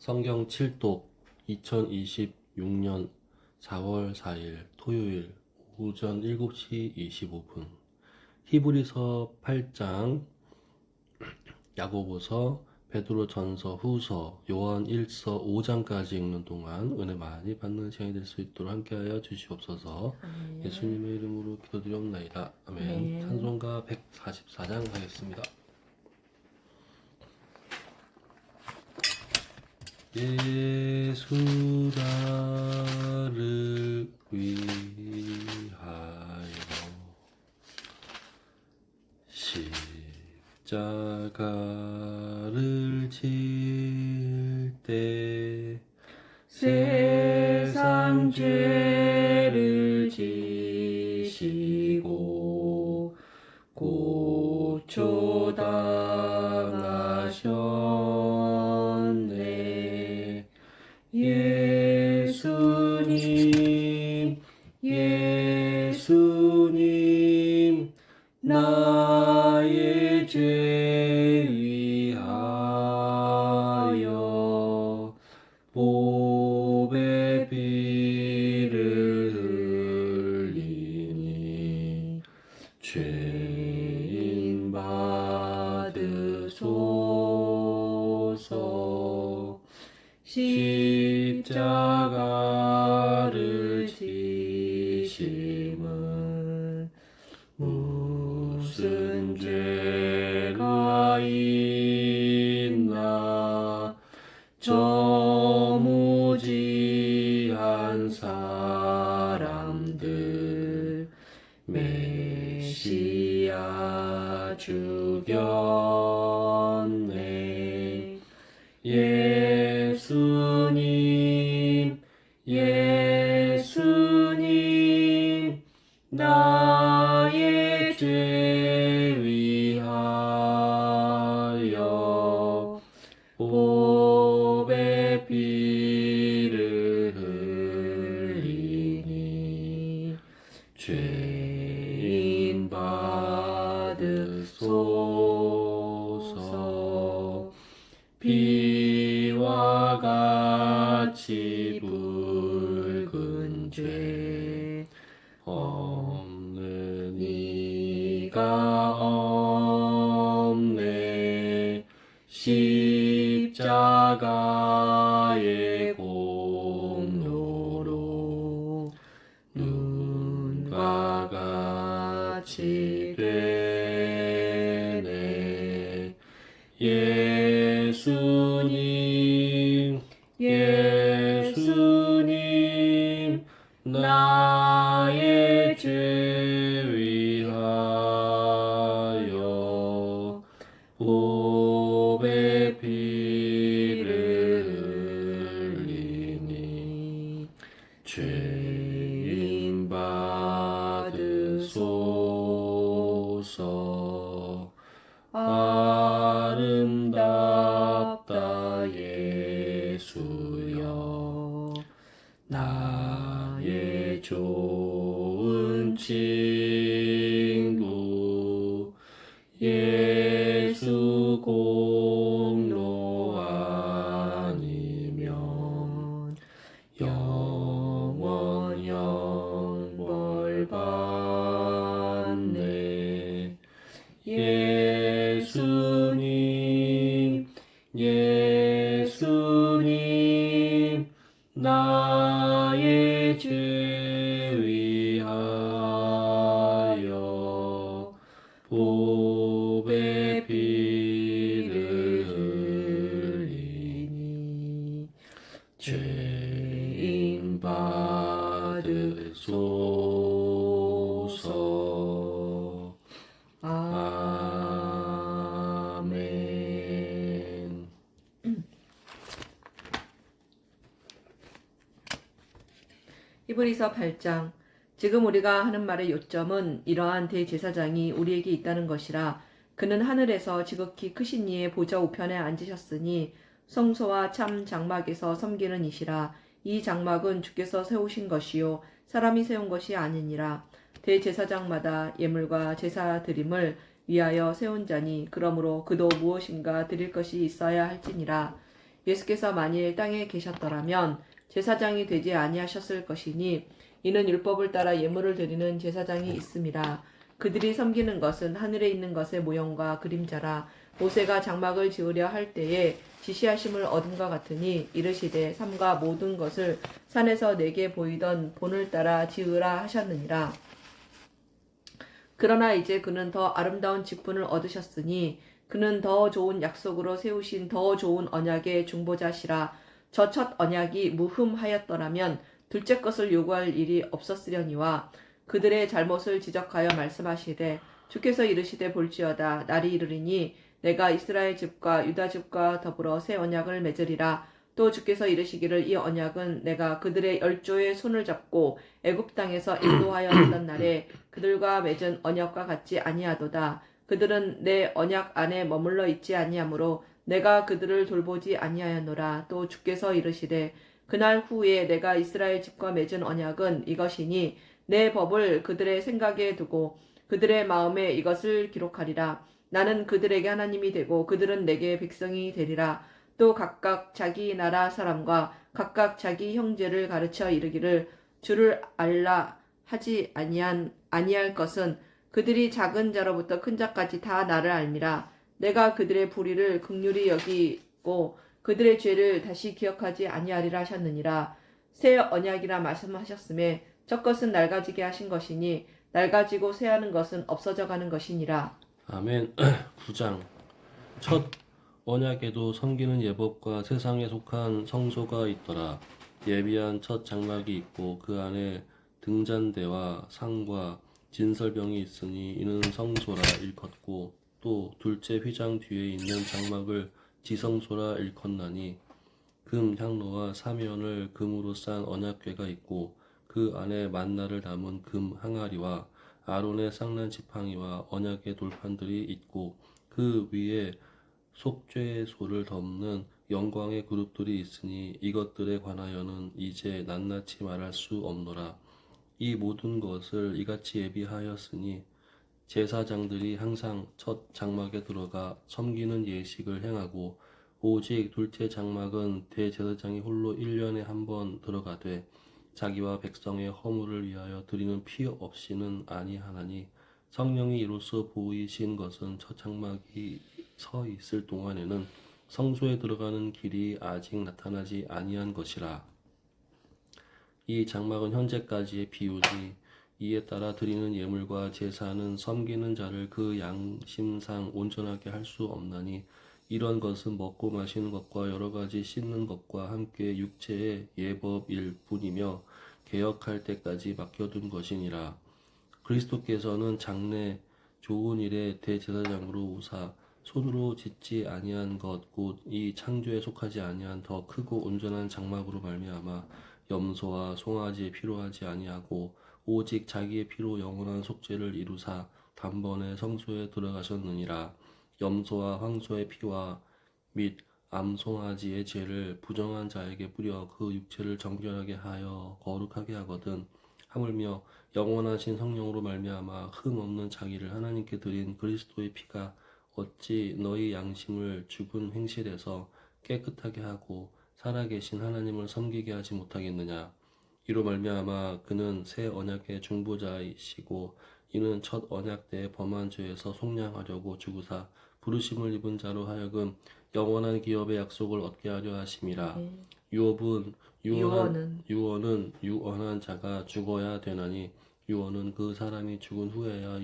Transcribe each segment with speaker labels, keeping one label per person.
Speaker 1: 성경 7독 2026년 4월 4일 토요일 오전 7시 25분 히브리서 8장, 야고보서, 베드로전서, 후서, 요한 1서 5장까지 읽는 동안 은혜 많이 받는 시간이 될 수 있도록 함께하여 주시옵소서.
Speaker 2: 아멘.
Speaker 1: 예수님의 이름으로 기도드리옵나이다. 아멘.
Speaker 2: 아멘.
Speaker 1: 찬송가 144장 하겠습니다. 예수 나를 위하여 십자가를 질 때
Speaker 2: 세상 죄를 지시고 고초당하셨네. 예수님, 예수님, 나의 죄 위하여 보배 피를 흘리니 죄인 받으소서. 십자가를 지심은 무슨 죄가 있나. 저 무지한 사람들 메시아 죽였네. 예수님, 예수님, 나의 죄 위하여 보배 피를 흘리니 죄인 받으소서. 피와 같이 붉은 죄 없는 이가 없네. 십자가의 공로로 눈과 같이 되네. 예수님, 예수님, 나의 죄 위하여 보배 피를 흘리니 죄인 받으소서. 아름답다 예수여, 나의 좋은 친구. 예수 공로 아니면 영원 영벌 받네. 예수님, 예수님, 나의 죄 위하여 보배 피를 흘리니 죄인 받으소서. 아멘.
Speaker 3: 히브리서 8장. 지금 우리가 하는 말의 요점은 이러한 대제사장이 우리에게 있다는 것이라. 그는 하늘에서 지극히 크신 이의 보좌 우편에 앉으셨으니 성소와 참 장막에서 섬기는 이시라. 이 장막은 주께서 세우신 것이요 사람이 세운 것이 아니니라. 대제사장마다 예물과 제사 드림을 위하여 세운 자니 그러므로 그도 무엇인가 드릴 것이 있어야 할지니라. 예수께서 만일 땅에 계셨더라면 제사장이 되지 아니하셨을 것이니 이는 율법을 따라 예물을 드리는 제사장이 있음이라. 그들이 섬기는 것은 하늘에 있는 것의 모형과 그림자라. 모세가 장막을 지으려 할 때에 지시하심을 얻은과 같으니 이르시되 삼가 모든 것을 산에서 내게 보이던 본을 따라 지으라 하셨느니라. 그러나 이제 그는 더 아름다운 직분을 얻으셨으니 그는 더 좋은 약속으로 세우신 더 좋은 언약의 중보자시라. 저 첫 언약이 무흠하였더라면 둘째 것을 요구할 일이 없었으려니와 그들의 잘못을 지적하여 말씀하시되 주께서 이르시되 볼지어다 날이 이르리니 내가 이스라엘 집과 유다 집과 더불어 새 언약을 맺으리라. 또 주께서 이르시기를 이 언약은 내가 그들의 열조의 손을 잡고 애굽 땅에서 인도하여 내던 날에 그들과 맺은 언약과 같지 아니하도다. 그들은 내 언약 안에 머물러 있지 아니하므로 내가 그들을 돌보지 아니하였노라. 또 주께서 이르시되 그날 후에 내가 이스라엘 집과 맺은 언약은 이것이니 내 법을 그들의 생각에 두고 그들의 마음에 이것을 기록하리라. 나는 그들에게 하나님이 되고 그들은 내게 백성이 되리라. 또 각각 자기 나라 사람과 각각 자기 형제를 가르쳐 이르기를 주를 알라 하지 아니할 것은 그들이 작은 자로부터 큰 자까지 다 나를 알미라. 내가 그들의 불의를 긍휼히 여기고 그들의 죄를 다시 기억하지 아니하리라 하셨느니라. 새 언약이라 말씀하셨음에 첫 것은 낡아지게 하신 것이니 낡아지고 새하는 것은 없어져 가는 것이니라.
Speaker 1: 아멘. 9장. 첫 언약에도 섬기는 예법과 세상에 속한 성소가 있더라. 예비한 첫 장막이 있고 그 안에 등잔대와 상과 진설병이 있으니 이는 성소라 일컫고 또 둘째 휘장 뒤에 있는 장막을 지성소라 일컫나니 금 향로와 사면을 금으로 싼 언약궤가 있고 그 안에 만나를 담은 금 항아리와 아론의 쌍난 지팡이와 언약의 돌판들이 있고 그 위에 속죄소를 덮는 영광의 그룹들이 있으니 이것들에 관하여는 이제 낱낱이 말할 수 없노라. 이 모든 것을 이같이 예비하였으니 제사장들이 항상 첫 장막에 들어가 섬기는 예식을 행하고 오직 둘째 장막은 대제사장이 홀로 1년에 한 번 들어가되 자기와 백성의 허물을 위하여 드리는 피 없이는 아니하나니 성령이 이로써 보이신 것은 첫 장막이 서 있을 동안에는 성소에 들어가는 길이 아직 나타나지 아니한 것이라. 이 장막은 현재까지의 비유니 이에 따라 드리는 예물과 제사는 섬기는 자를 그 양심상 온전하게 할 수 없나니 이런 것은 먹고 마시는 것과 여러 가지 씻는 것과 함께 육체의 예법일 뿐이며 개혁할 때까지 맡겨둔 것이니라. 그리스도께서는 장래 좋은 일의 대제사장으로 오사 손으로 짓지 아니한 것 곧 이 창조에 속하지 아니한 더 크고 온전한 장막으로 말미암아 염소와 송아지에 피로하지 아니하고 오직 자기의 피로 영원한 속죄를 이루사 단번에 성소에 들어가셨느니라. 염소와 황소의 피와 및 암송아지의 죄를 부정한 자에게 뿌려 그 육체를 정결하게 하여 거룩하게 하거든. 하물며 영원하신 성령으로 말미암아 흠 없는 자기를 하나님께 드린 그리스도의 피가 어찌 너희 양심을 죽은 행실에서 깨끗하게 하고 살아계신 하나님을 섬기게 하지 못하겠느냐. 이로 말미암아 그는 새 언약의 중보자이시고 이는 첫 언약 때 범한 죄에서 속량하려고 죽으사 부르심을 입은 자로 하여금 영원한 기업의 약속을 얻게 하려 하심이라. 유언은 유언한 자가 죽어야 되나니 유언은 그 사람이 죽은 후에야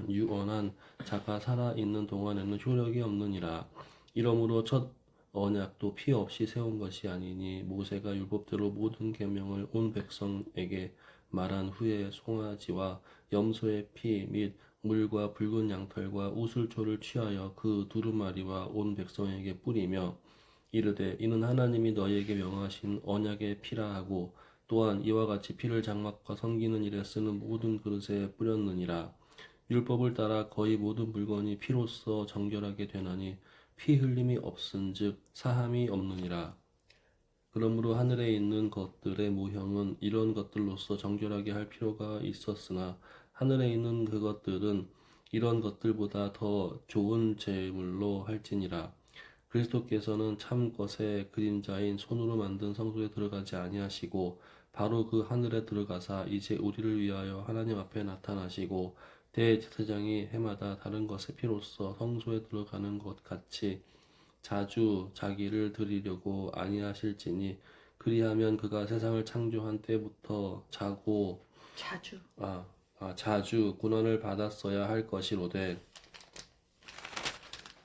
Speaker 1: 유언한 자가 살아 있는 동안에는 효력이 없느니라. 이러므로 첫 언약도 피 없이 세운 것이 아니니 모세가 율법대로 모든 계명을 온 백성에게 말한 후에 송아지와 염소의 피 및 물과 붉은 양털과 우슬초를 취하여 그 두루마리와 온 백성에게 뿌리며 이르되 이는 하나님이 너희에게 명하신 언약의 피라 하고 또한 이와 같이 피를 장막과 섬기는 일에 쓰는 모든 그릇에 뿌렸느니라. 율법을 따라 거의 모든 물건이 피로써 정결하게 되나니 피 흘림이 없은즉 사함이 없느니라. 그러므로 하늘에 있는 것들의 모형은 이런 것들로서 정결하게 할 필요가 있었으나 하늘에 있는 그것들은 이런 것들보다 더 좋은 제물로 할지니라. 그리스도께서는 참 것의 그림자인 손으로 만든 성소에 들어가지 아니하시고 바로 그 하늘에 들어가사 이제 우리를 위하여 하나님 앞에 나타나시고 대제사장이 해마다 다른 것의 피로써 성소에 들어가는 것 같이 자주 자기를 드리려고 아니하실지니 그리하면 그가 세상을 창조한 때부터 자주 고난을 받았어야 할 것이로되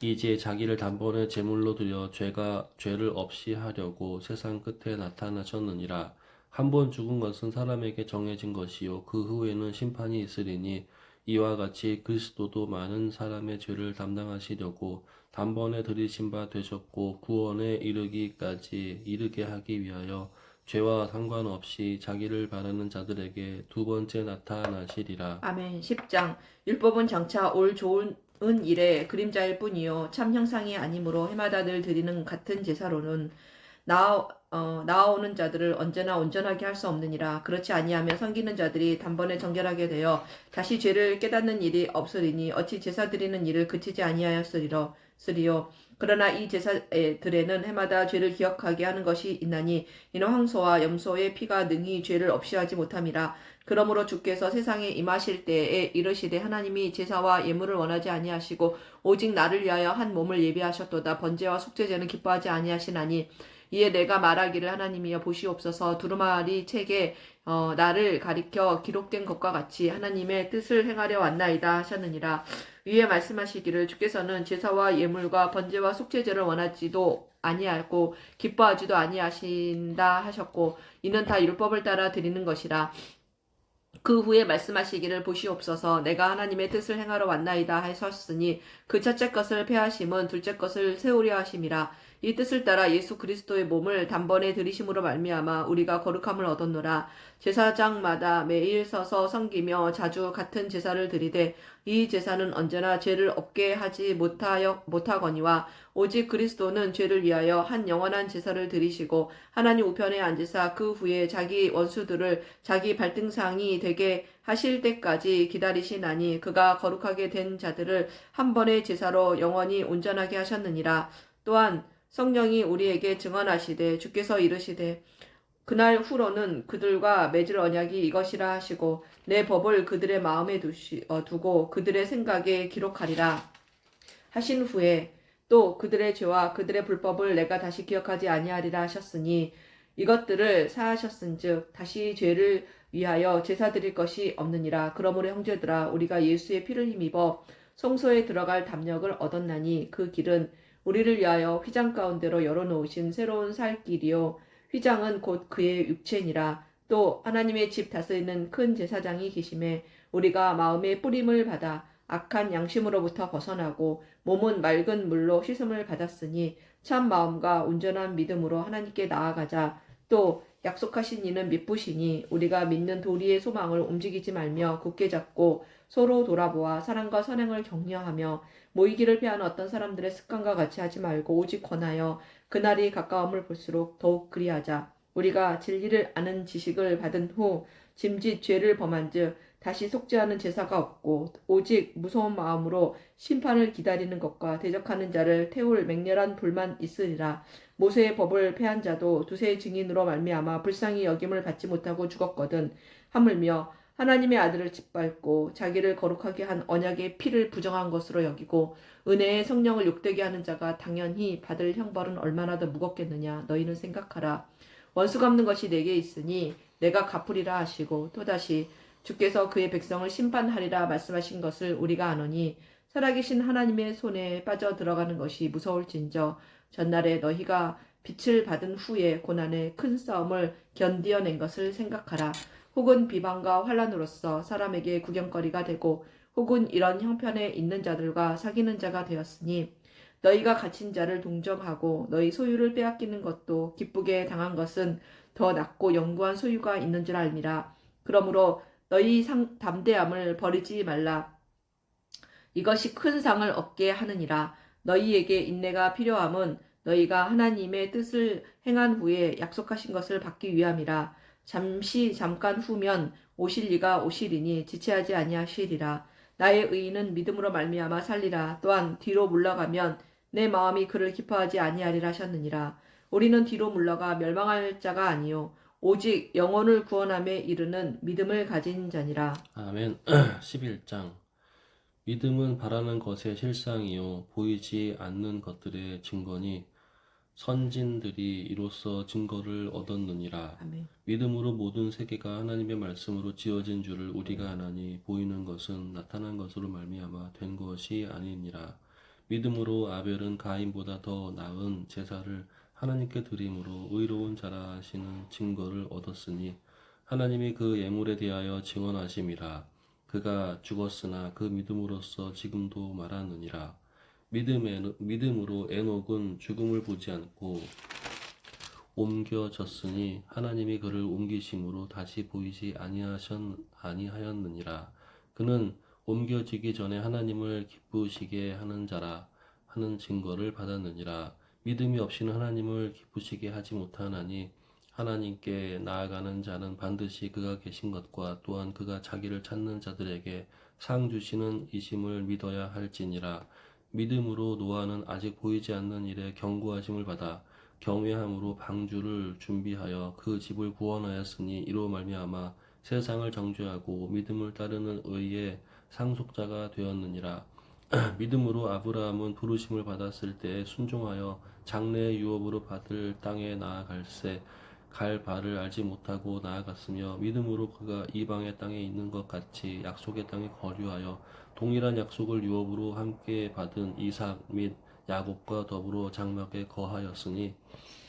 Speaker 1: 이제 자기를 단번에 제물로 드려 죄를 없이 하려고 세상 끝에 나타나셨느니라. 한 번 죽은 것은 사람에게 정해진 것이요 그 후에는 심판이 있으리니 이와 같이 그리스도도 많은 사람의 죄를 담당하시려고 단번에 들이신 바 되셨고 구원에 이르게 하기 위하여 죄와 상관없이 자기를 바라는 자들에게 두 번째 나타나시리라.
Speaker 3: 아멘. 10장 율법은 장차 올 좋은 일의 그림자일 뿐이요 참 형상이 아니므로 해마다 늘 드리는 같은 제사로는 나아오는 자들을 언제나 온전하게 할 수 없느니라. 그렇지 아니하면 섬기는 자들이 단번에 정결하게 되어 다시 죄를 깨닫는 일이 없으리니 어찌 제사 드리는 일을 그치지 아니하였으리요. 그러나 이 제사들에는 해마다 죄를 기억하게 하는 것이 있나니 이는 황소와 염소의 피가 능히 죄를 없이 하지 못함이라. 그러므로 주께서 세상에 임하실 때에 이르시되 하나님이 제사와 예물을 원하지 아니하시고 오직 나를 위하여 한 몸을 예비하셨도다. 번제와 속죄제는 기뻐하지 아니하시나니 이에 내가 말하기를 하나님이여 보시옵소서 두루마리 책에 나를 가리켜 기록된 것과 같이 하나님의 뜻을 행하려 왔나이다 하셨느니라. 위에 말씀하시기를 주께서는 제사와 예물과 번제와 속죄제를 원하지도 아니하고 기뻐하지도 아니하신다 하셨고 이는 다 율법을 따라 드리는 것이라. 그 후에 말씀하시기를 보시옵소서 내가 하나님의 뜻을 행하러 왔나이다 하셨으니 그 첫째 것을 폐하심은 둘째 것을 세우려 하심이라. 이 뜻을 따라 예수 그리스도의 몸을 단번에 들이심으로 말미암아 우리가 거룩함을 얻었노라. 제사장마다 매일 서서 섬기며 자주 같은 제사를 드리되 이 제사는 언제나 죄를 없게 하지 못하거니와 오직 그리스도는 죄를 위하여 한 영원한 제사를 드리시고 하나님 우편에 앉으사 그 후에 자기 원수들을 자기 발등상이 되게 하실 때까지 기다리시나니 그가 거룩하게 된 자들을 한 번의 제사로 영원히 온전하게 하셨느니라. 또한 성령이 우리에게 증언하시되 주께서 이르시되 그날 후로는 그들과 맺을 언약이 이것이라 하시고 내 법을 그들의 마음에 두고 그들의 생각에 기록하리라 하신 후에 또 그들의 죄와 그들의 불법을 내가 다시 기억하지 아니하리라 하셨으니 이것들을 사하셨은즉 다시 죄를 위하여 제사 드릴 것이 없느니라. 그러므로 형제들아 우리가 예수의 피를 힘입어 성소에 들어갈 담력을 얻었나니 그 길은 우리를 위하여 휘장 가운데로 열어놓으신 새로운 살 길이요 휘장은 곧 그의 육체니라. 또 하나님의 집 다스리는 큰 제사장이 계심에 우리가 마음의 뿌림을 받아 악한 양심으로부터 벗어나고 몸은 맑은 물로 씻음을 받았으니 참 마음과 온전한 믿음으로 하나님께 나아가자. 또 약속하신 이는 믿으시니 우리가 믿는 도리의 소망을 움직이지 말며 굳게 잡고 서로 돌아보아 사랑과 선행을 격려하며 모이기를 피하는 어떤 사람들의 습관과 같이 하지 말고 오직 권하여 그날이 가까움을 볼수록 더욱 그리하자. 우리가 진리를 아는 지식을 받은 후 짐짓 죄를 범한즉 다시 속죄하는 제사가 없고 오직 무서운 마음으로 심판을 기다리는 것과 대적하는 자를 태울 맹렬한 불만 있으리라. 모세의 법을 폐한 자도 두세 증인으로 말미암아 불쌍히 여김을 받지 못하고 죽었거든. 하물며 하나님의 아들을 짓밟고 자기를 거룩하게 한 언약의 피를 부정한 것으로 여기고 은혜의 성령을 욕되게 하는 자가 당연히 받을 형벌은 얼마나 더 무겁겠느냐. 너희는 생각하라. 원수 갚는 것이 내게 있으니 내가 갚으리라 하시고 또다시 주께서 그의 백성을 심판하리라 말씀하신 것을 우리가 아노니 살아계신 하나님의 손에 빠져 들어가는 것이 무서울진저 전날에 너희가 빛을 받은 후에 고난의 큰 싸움을 견디어낸 것을 생각하라. 혹은 비방과 환란으로서 사람에게 구경거리가 되고 혹은 이런 형편에 있는 자들과 사귀는 자가 되었으니 너희가 갇힌 자를 동정하고 너희 소유를 빼앗기는 것도 기쁘게 당한 것은 더 낫고 영구한 소유가 있는 줄 알미라. 그러므로 너희 담대함을 버리지 말라. 이것이 큰 상을 얻게 하느니라. 너희에게 인내가 필요함은 너희가 하나님의 뜻을 행한 후에 약속하신 것을 받기 위함이라. 잠깐 후면 오실 이가 오시리니 지체하지 아니하시리라. 나의 의인은 믿음으로 말미암아 살리라. 또한 뒤로 물러가면 내 마음이 그를 기뻐하지 아니하리라 하셨느니라. 우리는 뒤로 물러가 멸망할 자가 아니요 오직 영혼을 구원함에 이르는 믿음을 가진 자니라.
Speaker 1: 아멘. 11장. 믿음은 바라는 것의 실상이요 보이지 않는 것들의 증거니 선진들이 이로써 증거를 얻었느니라.
Speaker 3: 아멘.
Speaker 1: 믿음으로 모든 세계가 하나님의 말씀으로 지어진 줄을 우리가 아나니 보이는 것은 나타난 것으로 말미암아 된 것이 아니니라. 믿음으로 아벨은 가인보다 더 나은 제사를 하나님께 드림으로 의로운 자라 하시는 증거를 얻었으니 하나님이 그 예물에 대하여 증언하심이라. 그가 죽었으나 그 믿음으로써 지금도 말하느니라. 믿음으로 에녹은 죽음을 보지 않고 옮겨졌으니 하나님이 그를 옮기심으로 다시 보이지 아니하였느니라. 그는 옮겨지기 전에 하나님을 기쁘시게 하는 자라 하는 증거를 받았느니라. 믿음이 없이는 하나님을 기쁘시게 하지 못하나니 하나님께 나아가는 자는 반드시 그가 계신 것과 또한 그가 자기를 찾는 자들에게 상 주시는 이심을 믿어야 할지니라. 믿음으로 노아는 아직 보이지 않는 일에 경고하심을 받아 경외함으로 방주를 준비하여 그 집을 구원하였으니 이로 말미암아 세상을 정죄하고 믿음을 따르는 의의 상속자가 되었느니라. 믿음으로 아브라함은 부르심을 받았을 때에 순종하여 장래의 유업으로 받을 땅에 나아갈새 갈 바를 알지 못하고 나아갔으며 믿음으로 그가 이방의 땅에 있는 것 같이 약속의 땅에 거류하여 동일한 약속을 유업으로 함께 받은 이삭 및 야곱과 더불어 장막에 거하였으니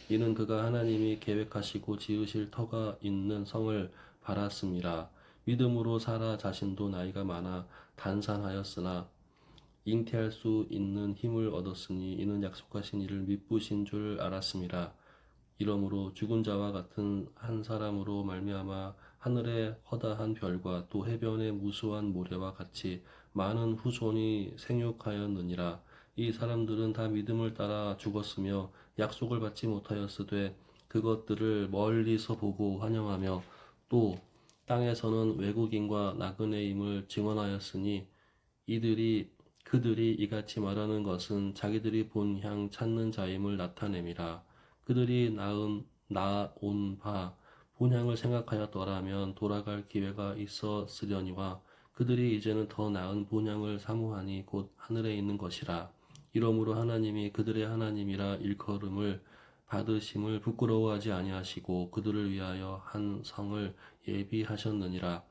Speaker 1: 이는 그가 하나님이 계획하시고 지으실 터가 있는 성을 바랐음이라. 믿음으로 사라 자신도 나이가 많아 단산하였으나 잉태할 수 있는 힘을 얻었으니 이는 약속하신 이를 미쁘신 줄 알았음이라. 이러므로 죽은 자와 같은 한 사람으로 말미암아 하늘의 허다한 별과 또 해변의 무수한 모래와 같이 많은 후손이 생육하였느니라. 이 사람들은 다 믿음을 따라 죽었으며 약속을 받지 못하였으되 그것들을 멀리서 보고 환영하며 또 땅에서는 외국인과 나그네임을 증언하였으니 그들이 이같이 말하는 것은 자기들이 본 향 찾는 자임을 나타냄이라. 그들이 나온 바 본향을 생각하였더라면 돌아갈 기회가 있었으려니와 그들이 이제는 더 나은 본향을 사모하니 곧 하늘에 있는 것이라. 이러므로 하나님이 그들의 하나님이라 일컬음을 받으심을 부끄러워하지 아니하시고 그들을 위하여 한 성을 예비하셨느니라.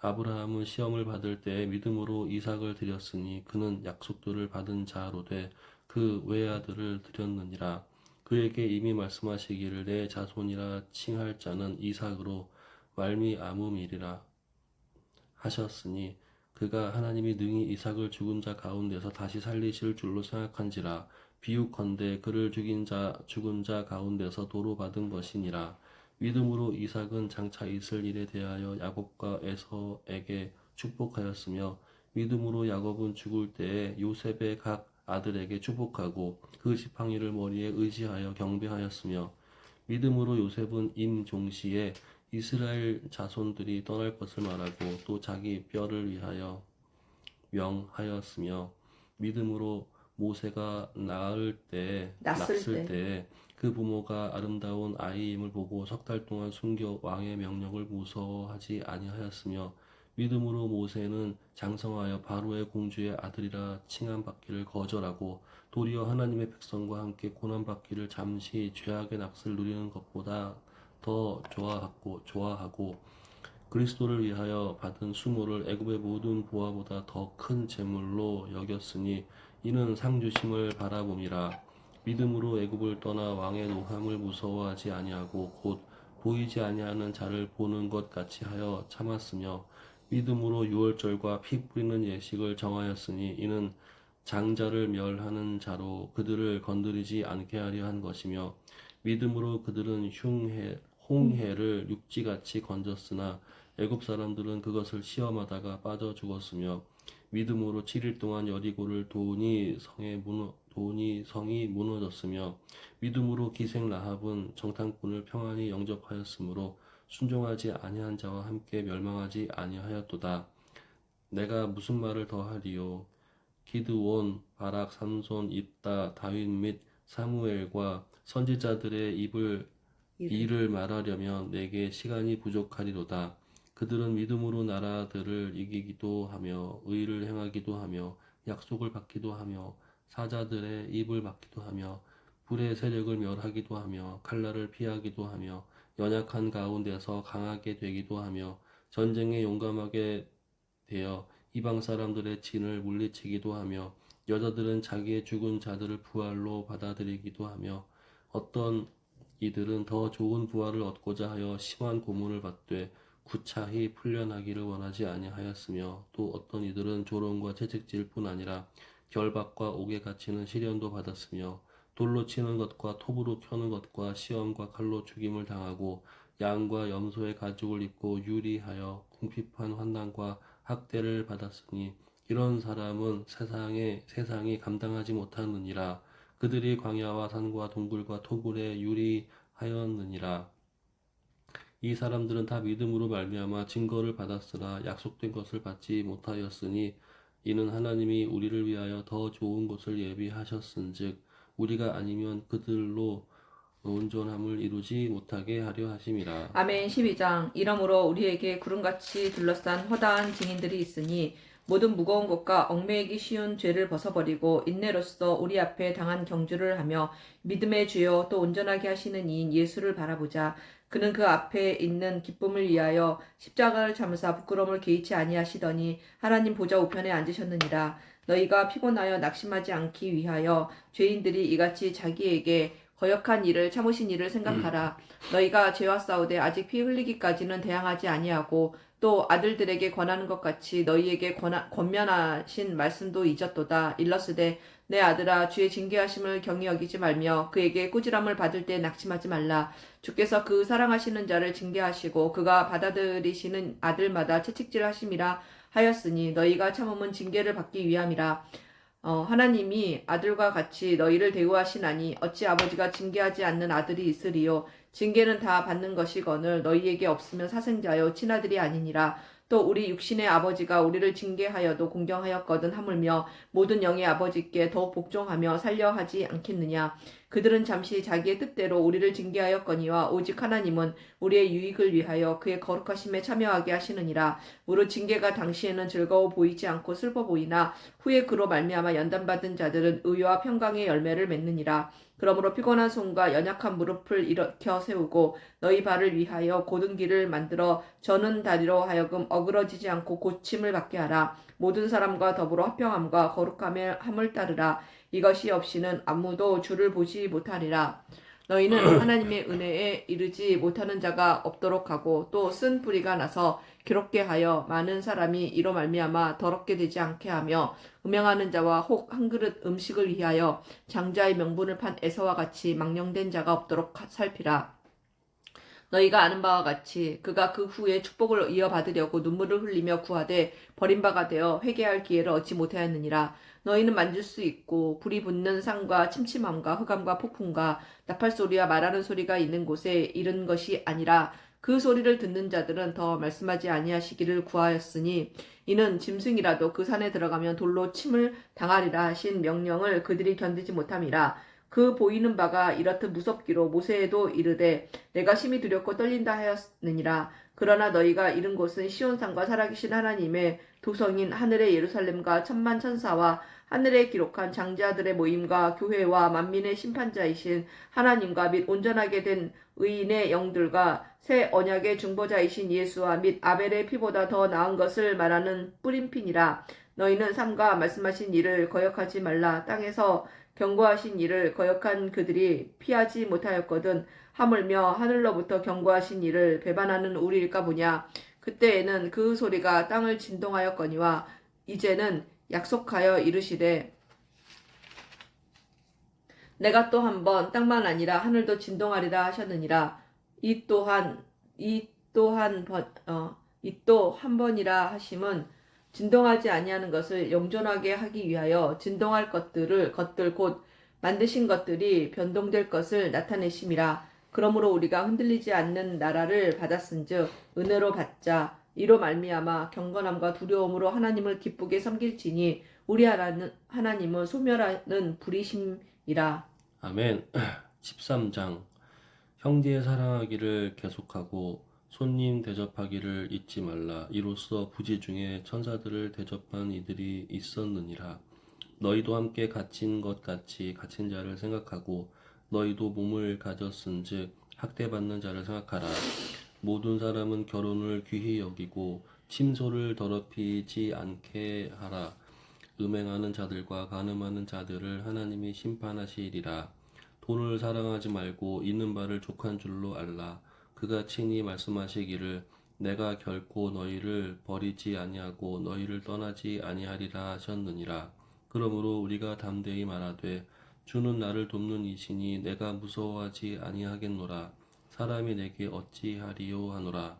Speaker 1: 아브라함은 시험을 받을 때에 믿음으로 이삭을 드렸으니 그는 약속들을 받은 자로 돼 그 외아들을 드렸느니라. 그에게 이미 말씀하시기를 내 자손이라 칭할 자는 이삭으로 말미암음이리라 하셨으니 그가 하나님이 능히 이삭을 죽은 자 가운데서 다시 살리실 줄로 생각한지라. 비유컨대 그를 죽은 자 가운데서 도로 받은 것이니라. 믿음으로 이삭은 장차 있을 일에 대하여 야곱과 에서에게 축복하였으며 믿음으로 야곱은 죽을 때에 요셉의 각 아들에게 축복하고 그 지팡이를 머리에 의지하여 경배하였으며 믿음으로 요셉은 임종시에 이스라엘 자손들이 떠날 것을 말하고 또 자기 뼈를 위하여 명하였으며 믿음으로 모세가 낳았을 때에 그 부모가 아름다운 아이임을 보고 석 달 동안 숨겨 왕의 명령을 무서워하지 아니하였으며 믿음으로 모세는 장성하여 바로의 공주의 아들이라 칭함받기를 거절하고 도리어 하나님의 백성과 함께 고난받기를 잠시 죄악의 낙을 누리는 것보다 더 좋아하고 그리스도를 위하여 받은 수모를 애굽의 모든 보화보다 더 큰 재물로 여겼으니 이는 상 주심을 바라봄이라. 믿음으로 애굽을 떠나 왕의 노함을 무서워하지 아니하고 곧 보이지 아니하는 자를 보는 것 같이 하여 참았으며 믿음으로 유월절과 피 뿌리는 예식을 정하였으니 이는 장자를 멸하는 자로 그들을 건드리지 않게 하려 한 것이며 믿음으로 그들은 홍해를 육지같이 건졌으나 애굽 사람들은 그것을 시험하다가 빠져 죽었으며 믿음으로 7일 동안 여리고를 도니 성이 무너졌으며 믿음으로 기생 라합은 정탐꾼을 평안히 영접하였으므로 순종하지 아니한 자와 함께 멸망하지 아니하였도다. 내가 무슨 말을 더하리요? 기드온, 바락, 삼손, 입다, 다윗 및 사무엘과 선지자들의 일을 말하려면 내게 시간이 부족하리로다. 그들은 믿음으로 나라들을 이기기도 하며 의를 행하기도 하며 약속을 받기도 하며 사자들의 입을 막기도 하며 불의 세력을 멸하기도 하며 칼날을 피하기도 하며 연약한 가운데서 강하게 되기도 하며 전쟁에 용감하게 되어 이방 사람들의 진을 물리치기도 하며 여자들은 자기의 죽은 자들을 부활로 받아들이기도 하며 어떤 이들은 더 좋은 부활을 얻고자 하여 심한 고문을 받되 구차히 풀려나기를 원하지 아니하였으며 또 어떤 이들은 조롱과 채찍질 뿐 아니라 결박과 옥에 갇히는 시련도 받았으며 돌로 치는 것과 톱으로 켜는 것과 시험과 칼로 죽임을 당하고 양과 염소의 가죽을 입고 유리하여 궁핍한 환난과 학대를 받았으니 이런 사람은 세상이 감당하지 못하느니라. 그들이 광야와 산과 동굴과 토굴에 유리하였느니라. 이 사람들은 다 믿음으로 말미암아 증거를 받았으나 약속된 것을 받지 못하였으니 이는 하나님이 우리를 위하여 더 좋은 곳을 예비하셨은즉 우리가 아니면 그들로 온전함을 이루지 못하게 하려 하심이라.
Speaker 3: 아멘. 12장. 이러므로 우리에게 구름같이 둘러싼 허다한 증인들이 있으니 모든 무거운 것과 얽매이기 쉬운 죄를 벗어버리고 인내로써 우리 앞에 당한 경주를 하며 믿음의 주요 또 온전하게 하시는 이인 예수를 바라보자. 그는 그 앞에 있는 기쁨을 위하여 십자가를 참으사 부끄러움을 개의치 아니하시더니 하나님 보좌 우편에 앉으셨느니라. 너희가 피곤하여 낙심하지 않기 위하여 죄인들이 이같이 자기에게 거역한 일을 참으신 일을 생각하라. 너희가 죄와 싸우되 아직 피 흘리기까지는 대항하지 아니하고 또 아들들에게 권하는 것 같이 너희에게 권면하신 말씀도 잊었도다. 일러스되 내 아들아 주의 징계하심을 경히 여기지 말며 그에게 꾸지람을 받을 때 낙심하지 말라. 주께서 그 사랑하시는 자를 징계하시고 그가 받아들이시는 아들마다 채찍질하심이라 하였으니 너희가 참음은 징계를 받기 위함이라. 하나님이 아들과 같이 너희를 대우하시나니 어찌 아버지가 징계하지 않는 아들이 있으리요. 징계는 다 받는 것이거늘 너희에게 없으면 사생자요 친아들이 아니니라. 또 우리 육신의 아버지가 우리를 징계하여도 공경하였거든 하물며 모든 영의 아버지께 더욱 복종하며 살려 하지 않겠느냐. 그들은 잠시 자기의 뜻대로 우리를 징계하였거니와 오직 하나님은 우리의 유익을 위하여 그의 거룩하심에 참여하게 하시느니라. 무릇 징계가 당시에는 즐거워 보이지 않고 슬퍼 보이나 후에 그로 말미암아 연단받은 자들은 의와 평강의 열매를 맺느니라. 그러므로 피곤한 손과 연약한 무릎을 일으켜 세우고 너희 발을 위하여 곧은 길을 만들어 저는 다리로 하여금 어그러지지 않고 고침을 받게 하라. 모든 사람과 더불어 화평함과 거룩함을 따르라. 이것이 없이는 아무도 주를 보지 못하리라. 너희는 하나님의 은혜에 이르지 못하는 자가 없도록 하고 또 쓴 뿌리가 나서 기롭게 하여 많은 사람이 이로 말미암아 더럽게 되지 않게 하며 음행하는 자와 혹 한 그릇 음식을 위하여 장자의 명분을 판 에서와 같이 망령된 자가 없도록 살피라. 너희가 아는 바와 같이 그가 그 후에 축복을 이어받으려고 눈물을 흘리며 구하되 버림바가 되어 회개할 기회를 얻지 못하였느니라. 너희는 만질 수 있고 불이 붙는 산과 침침함과 흑암과 폭풍과 나팔소리와 말하는 소리가 있는 곳에 이른 것이 아니라 그 소리를 듣는 자들은 더 말씀하지 아니하시기를 구하였으니 이는 짐승이라도 그 산에 들어가면 돌로 침을 당하리라 하신 명령을 그들이 견디지 못함이라. 그 보이는 바가 이렇듯 무섭기로 모세에도 이르되 내가 심히 두렵고 떨린다 하였느니라. 그러나 너희가 이른 곳은 시온산과 살아계신 하나님의 도성인 하늘의 예루살렘과 천만 천사와 하늘에 기록한 장자들의 모임과 교회와 만민의 심판자이신 하나님과 및 온전하게 된 의인의 영들과 새 언약의 중보자이신 예수와 및 아벨의 피보다 더 나은 것을 말하는 뿌림핀이라. 너희는 삼가 말씀하신 일을 거역하지 말라. 땅에서 경고하신 일을 거역한 그들이 피하지 못하였거든. 하물며 하늘로부터 경고하신 일을 배반하는 우리일까 보냐. 그때에는 그 소리가 땅을 진동하였거니와 이제는 약속하여 이르시되 내가 또 한 번 땅만 아니라 하늘도 진동하리라 하셨느니라. 이 또 한 번이라 하심은 진동하지 아니하는 것을 영존하게 하기 위하여 진동할 것들 곧 만드신 것들이 변동될 것을 나타내심이라. 그러므로 우리가 흔들리지 않는 나라를 받았은즉 은혜로 받자. 이로 말미암아 경건함과 두려움으로 하나님을 기쁘게 섬길지니 우리 하나님은 소멸하는 불이심이라.
Speaker 1: 아멘. 13장 형제 사랑하기를 계속하고 손님 대접하기를 잊지 말라. 이로써 부지 중에 천사들을 대접한 이들이 있었느니라. 너희도 함께 갇힌 것 같이 갇힌 자를 생각하고 너희도 몸을 가졌은즉 학대받는 자를 생각하라. 모든 사람은 결혼을 귀히 여기고 침소를 더럽히지 않게 하라. 음행하는 자들과 간음하는 자들을 하나님이 심판하시리라. 돈을 사랑하지 말고 있는 바를 족한 줄로 알라. 그가 친히 말씀하시기를 내가 결코 너희를 버리지 아니하고 너희를 떠나지 아니하리라 하셨느니라. 그러므로 우리가 담대히 말하되 주는 나를 돕는 이시니 내가 무서워하지 아니하겠노라. 사람이 내게 어찌하리요 하노라.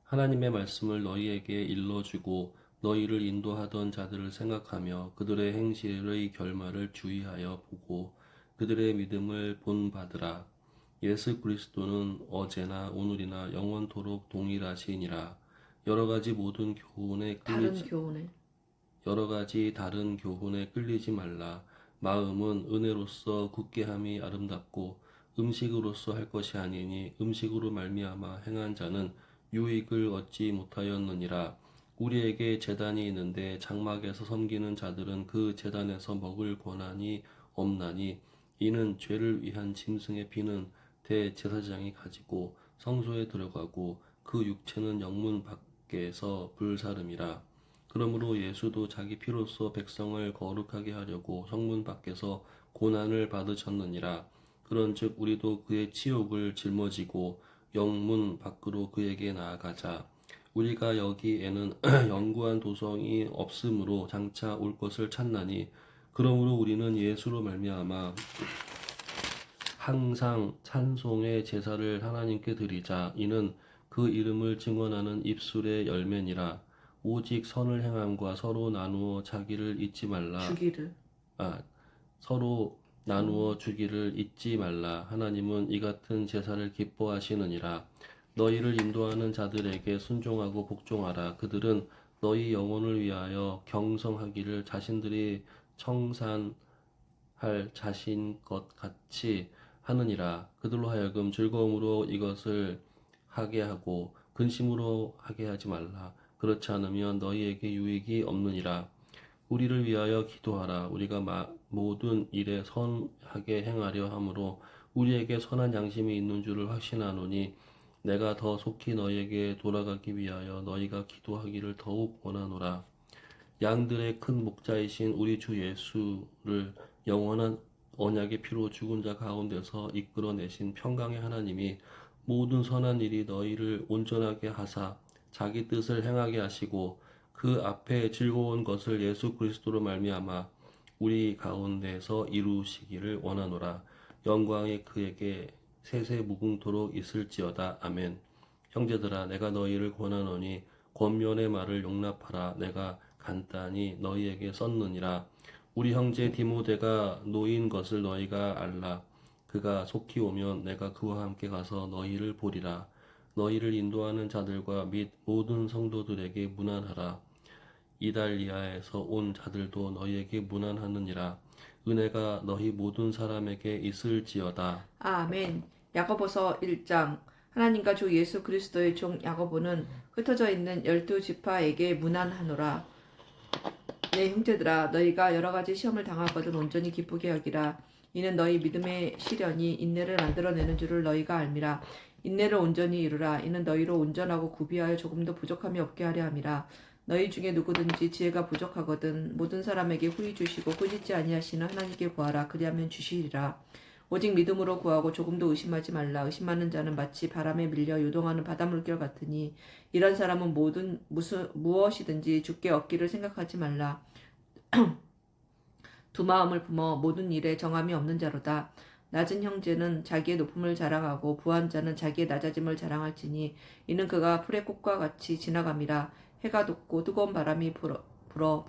Speaker 1: 하나님의 말씀을 너희에게 일러주고 너희를 인도하던 자들을 생각하며 그들의 행실의 결말을 주의하여 보고 그들의 믿음을 본받으라. 예수 그리스도는 어제나 오늘이나 영원토록 동일하시니라. 여러 가지 다른 교훈에 끌리지 말라. 마음은 은혜로서 굳게함이 아름답고 음식으로서 할 것이 아니니 음식으로 말미암아 행한 자는 유익을 얻지 못하였느니라. 우리에게 제단이 있는데 장막에서 섬기는 자들은 그 제단에서 먹을 권한이 없나니 이는 죄를 위한 짐승의 피는 대제사장이 가지고 성소에 들어가고 그 육체는 영문 밖에서 불사름이라. 그러므로 예수도 자기 피로써 백성을 거룩하게 하려고 성문 밖에서 고난을 받으셨느니라. 그런즉 우리도 그의 치욕을 짊어지고 영문 밖으로 그에게 나아가자. 우리가 여기에는 영구한 도성이 없으므로 장차 올 것을 찾나니 그러므로 우리는 예수로 말미암아 항상 찬송의 제사를 하나님께 드리자. 이는 그 이름을 증언하는 입술의 열매니라. 오직 선을 행함과 서로 나누어 자기를 잊지 말라. 서로 나누어 주기를 잊지 말라. 하나님은 이 같은 제사를 기뻐하시느니라. 너희를 인도하는 자들에게 순종하고 복종하라. 그들은 너희 영혼을 위하여 경성하기를 자신들이 청산할 자신 것 같이 하느니라. 그들로 하여금 즐거움으로 이것을 하게 하고 근심으로 하게 하지 말라. 그렇지 않으면 너희에게 유익이 없느니라. 우리를 위하여 기도하라. 우리가 모든 일에 선하게 행하려 함으로 우리에게 선한 양심이 있는 줄을 확신하노니 내가 더 속히 너희에게 돌아가기 위하여 너희가 기도하기를 더욱 원하노라. 양들의 큰 목자이신 우리 주 예수를 영원한 언약의 피로 죽은 자 가운데서 이끌어내신 평강의 하나님이 모든 선한 일이 너희를 온전하게 하사 자기 뜻을 행하게 하시고 그 앞에 즐거운 것을 예수 그리스도로 말미암아 우리 가운데서 이루시기를 원하노라. 영광이 그에게 세세 무궁토록 있을지어다. 아멘. 형제들아, 내가 너희를 권하노니 권면의 말을 용납하라. 내가 간단히 너희에게 썼느니라. 우리 형제 디모데가 노인 것을 너희가 알라. 그가 속히 오면 내가 그와 함께 가서 너희를 보리라. 너희를 인도하는 자들과 및 모든 성도들에게 문안하라. 이달리아에서 온 자들도 너희에게 문안하느니라. 은혜가 너희 모든 사람에게 있을지어다.
Speaker 3: 아멘. 야고보서 1장. 하나님과 주 예수 그리스도의 종 야고보는 흩어져 있는 12지파에게 문안하노라. 내 형제들아, 너희가 여러 가지 시험을 당하거든 온전히 기쁘게 여기라. 이는 너희 믿음의 시련이 인내를 만들어내는 줄을 너희가 알미라. 인내를 온전히 이루라. 이는 너희로 온전하고 구비하여 조금도 부족함이 없게 하려 함이라. 너희 중에 누구든지 지혜가 부족하거든 모든 사람에게 후히 주시고 꾸짖지 아니하시는 하나님께 구하라. 그리하면 주시리라. 오직 믿음으로 구하고 조금도 의심하지 말라. 의심하는 자는 마치 바람에 밀려 요동하는 바닷물결 같으니 이런 사람은 무엇이든지 주께 얻기를 생각하지 말라. 두 마음을 품어 모든 일에 정함이 없는 자로다. 낮은 형제는 자기의 높음을 자랑하고 부한 자는 자기의 낮아짐을 자랑할지니 이는 그가 풀의 꽃과 같이 지나감이라. 해가 돋고 뜨거운 바람이 불어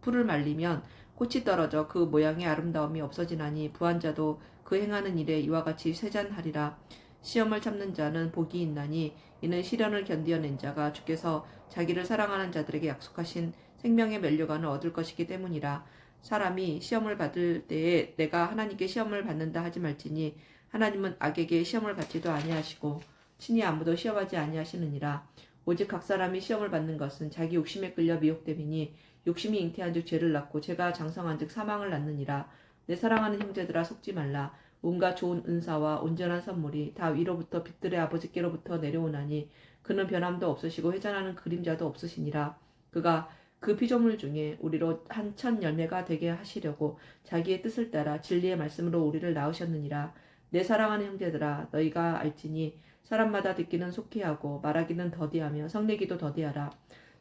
Speaker 3: 풀을 말리면 꽃이 떨어져 그 모양의 아름다움이 없어지나니 부한 자도 그 행하는 일에 이와 같이 쇠잔하리라. 시험을 참는 자는 복이 있나니 이는 시련을 견디어낸 자가 주께서 자기를 사랑하는 자들에게 약속하신 생명의 면류관을 얻을 것이기 때문이라. 사람이 시험을 받을 때에 내가 하나님께 시험을 받는다 하지 말지니 하나님은 악에게 시험을 받지도 아니하시고 친히 아무도 시험하지 아니하시느니라. 오직 각 사람이 시험을 받는 것은 자기 욕심에 끌려 미혹됨이니 욕심이 잉태한즉 죄를 낳고 죄가 장성한즉 사망을 낳느니라. 내 사랑하는 형제들아 속지 말라. 온갖 좋은 은사와 온전한 선물이 다 위로부터 빛들의 아버지께로부터 내려오나니 그는 변함도 없으시고 회전하는 그림자도 없으시니라. 그가 그 피조물 중에 우리로 한 천 열매가 되게 하시려고 자기의 뜻을 따라 진리의 말씀으로 우리를 낳으셨느니라. 내 사랑하는 형제들아 너희가 알지니 사람마다 듣기는 속히 하고 말하기는 더디하며 성내기도 더디하라.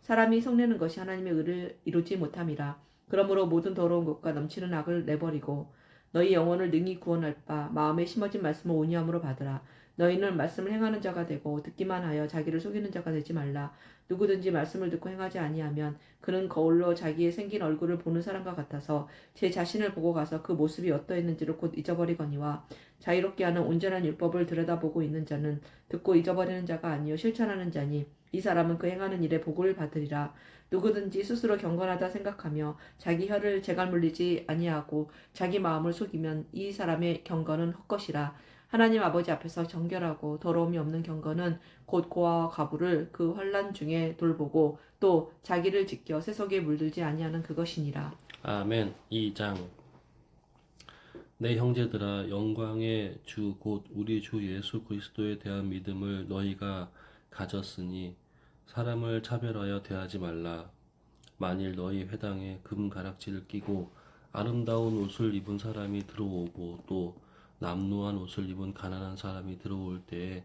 Speaker 3: 사람이 성내는 것이 하나님의 의를 이루지 못함이라. 그러므로 모든 더러운 것과 넘치는 악을 내버리고 너희 영혼을 능히 구원할 바 마음에 심어진 말씀을 온유함으로 받으라. 너희는 말씀을 행하는 자가 되고 듣기만 하여 자기를 속이는 자가 되지 말라. 누구든지 말씀을 듣고 행하지 아니하면 그는 거울로 자기의 생긴 얼굴을 보는 사람과 같아서 제 자신을 보고 가서 그 모습이 어떠했는지를 곧 잊어버리거니와 자유롭게 하는 온전한 율법을 들여다보고 있는 자는 듣고 잊어버리는 자가 아니요 실천하는 자니 이 사람은 그 행하는 일에 복을 받으리라. 누구든지 스스로 경건하다 생각하며 자기 혀를 재갈 물리지 아니하고 자기 마음을 속이면 이 사람의 경건은 헛것이라. 하나님 아버지 앞에서 정결하고 더러움이 없는 경건은 곧 고아와 과부를 그 환난 중에 돌보고 또 자기를 지켜 세속에 물들지 아니하는 그것이니라.
Speaker 1: 아멘. 2장. 내 형제들아 영광의 주 곧 우리 주 예수 그리스도에 대한 믿음을 너희가 가졌으니 사람을 차별하여 대하지 말라. 만일 너희 회당에 금 가락지를 끼고 아름다운 옷을 입은 사람이 들어오고 또 남루한 옷을 입은 가난한 사람이 들어올 때에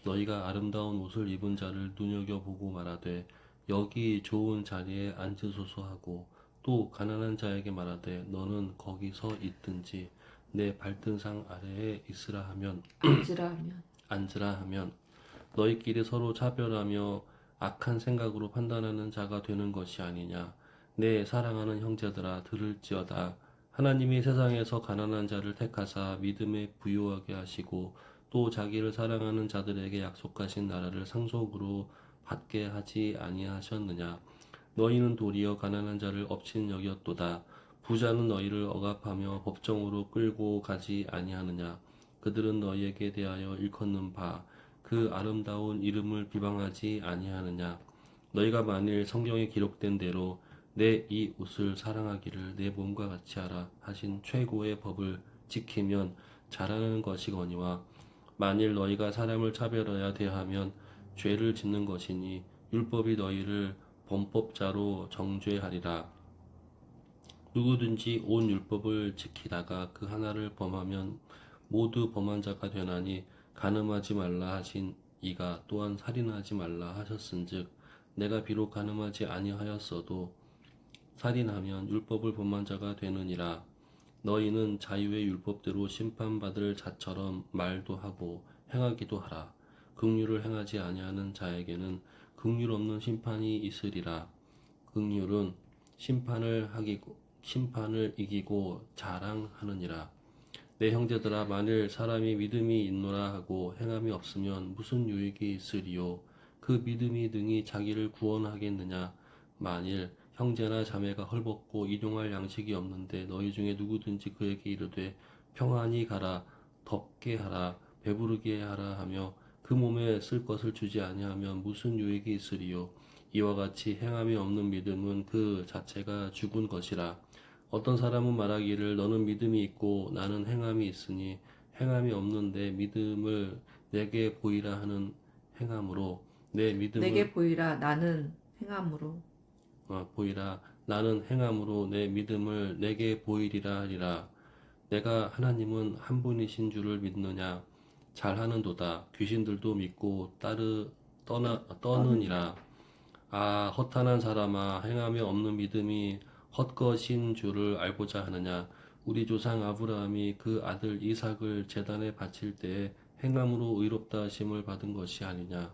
Speaker 1: 너희가 아름다운 옷을 입은 자를 눈여겨보고 말하되 여기 좋은 자리에 앉으소서 하고 또 가난한 자에게 말하되 너는 거기서 있든지 내 발등상 아래에 있으라 하면 앉으라 하면 너희끼리 서로 차별하며 악한 생각으로 판단하는 자가 되는 것이 아니냐. 내 사랑하는 형제들아 들을지어다. 하나님이 세상에서 가난한 자를 택하사 믿음에 부유하게 하시고 또 자기를 사랑하는 자들에게 약속하신 나라를 상속으로 받게 하지 아니하셨느냐. 너희는 도리어 가난한 자를 업신 여겼도다. 부자는 너희를 억압하며 법정으로 끌고 가지 아니하느냐. 그들은 너희에게 대하여 일컫는 바 그 아름다운 이름을 비방하지 아니하느냐. 너희가 만일 성경에 기록된 대로 내 이 옷을 사랑하기를 내 몸과 같이 하라 하신 최고의 법을 지키면 잘하는 것이거니와 만일 너희가 사람을 차별하여 대하면 죄를 짓는 것이니 율법이 너희를 범법자로 정죄하리라. 누구든지 온 율법을 지키다가 그 하나를 범하면 모두 범한 자가 되나니 간음하지 말라 하신 이가 또한 살인하지 말라 하셨은즉 내가 비록 간음하지 아니하였어도 살인하면 율법을 범한 자가 되느니라. 너희는 자유의 율법대로 심판받을 자처럼 말도 하고 행하기도 하라. 긍휼을 행하지 아니하는 자에게는 긍휼 없는 심판이 있으리라. 긍휼은 심판을 이기고 자랑하느니라. 내 형제들아 만일 사람이 믿음이 있노라 하고 행함이 없으면 무슨 유익이 있으리요. 그 믿음이 능히 자기를 구원하겠느냐. 만일 형제나 자매가 헐벗고 일용할 양식이 없는데 너희 중에 누구든지 그에게 이르되 평안히 가라 덥게 하라 배부르게 하라 하며 그 몸에 쓸 것을 주지 아니하면 무슨 유익이 있으리요. 이와 같이 행함이 없는 믿음은 그 자체가 죽은 것이라. 어떤 사람은 말하기를 너는 믿음이 있고 나는 행함이 있으니 행함이 없는데 믿음을 내게 보이라 하는 행함으로 내 믿음을
Speaker 3: 내게 보이라 나는 행함으로
Speaker 1: 보이라 나는 행함으로 내 믿음을 내게 보이리라 하리라. 내가 하나님은 한 분이신 줄을 믿느냐. 잘하는도다. 귀신들도 믿고 떠느니라. 아 허탄한 사람아 행함이 없는 믿음이 헛것인 줄을 알고자 하느냐. 우리 조상 아브라함이 그 아들 이삭을 제단에 바칠 때에 행함으로 의롭다 하심을 받은 것이 아니냐.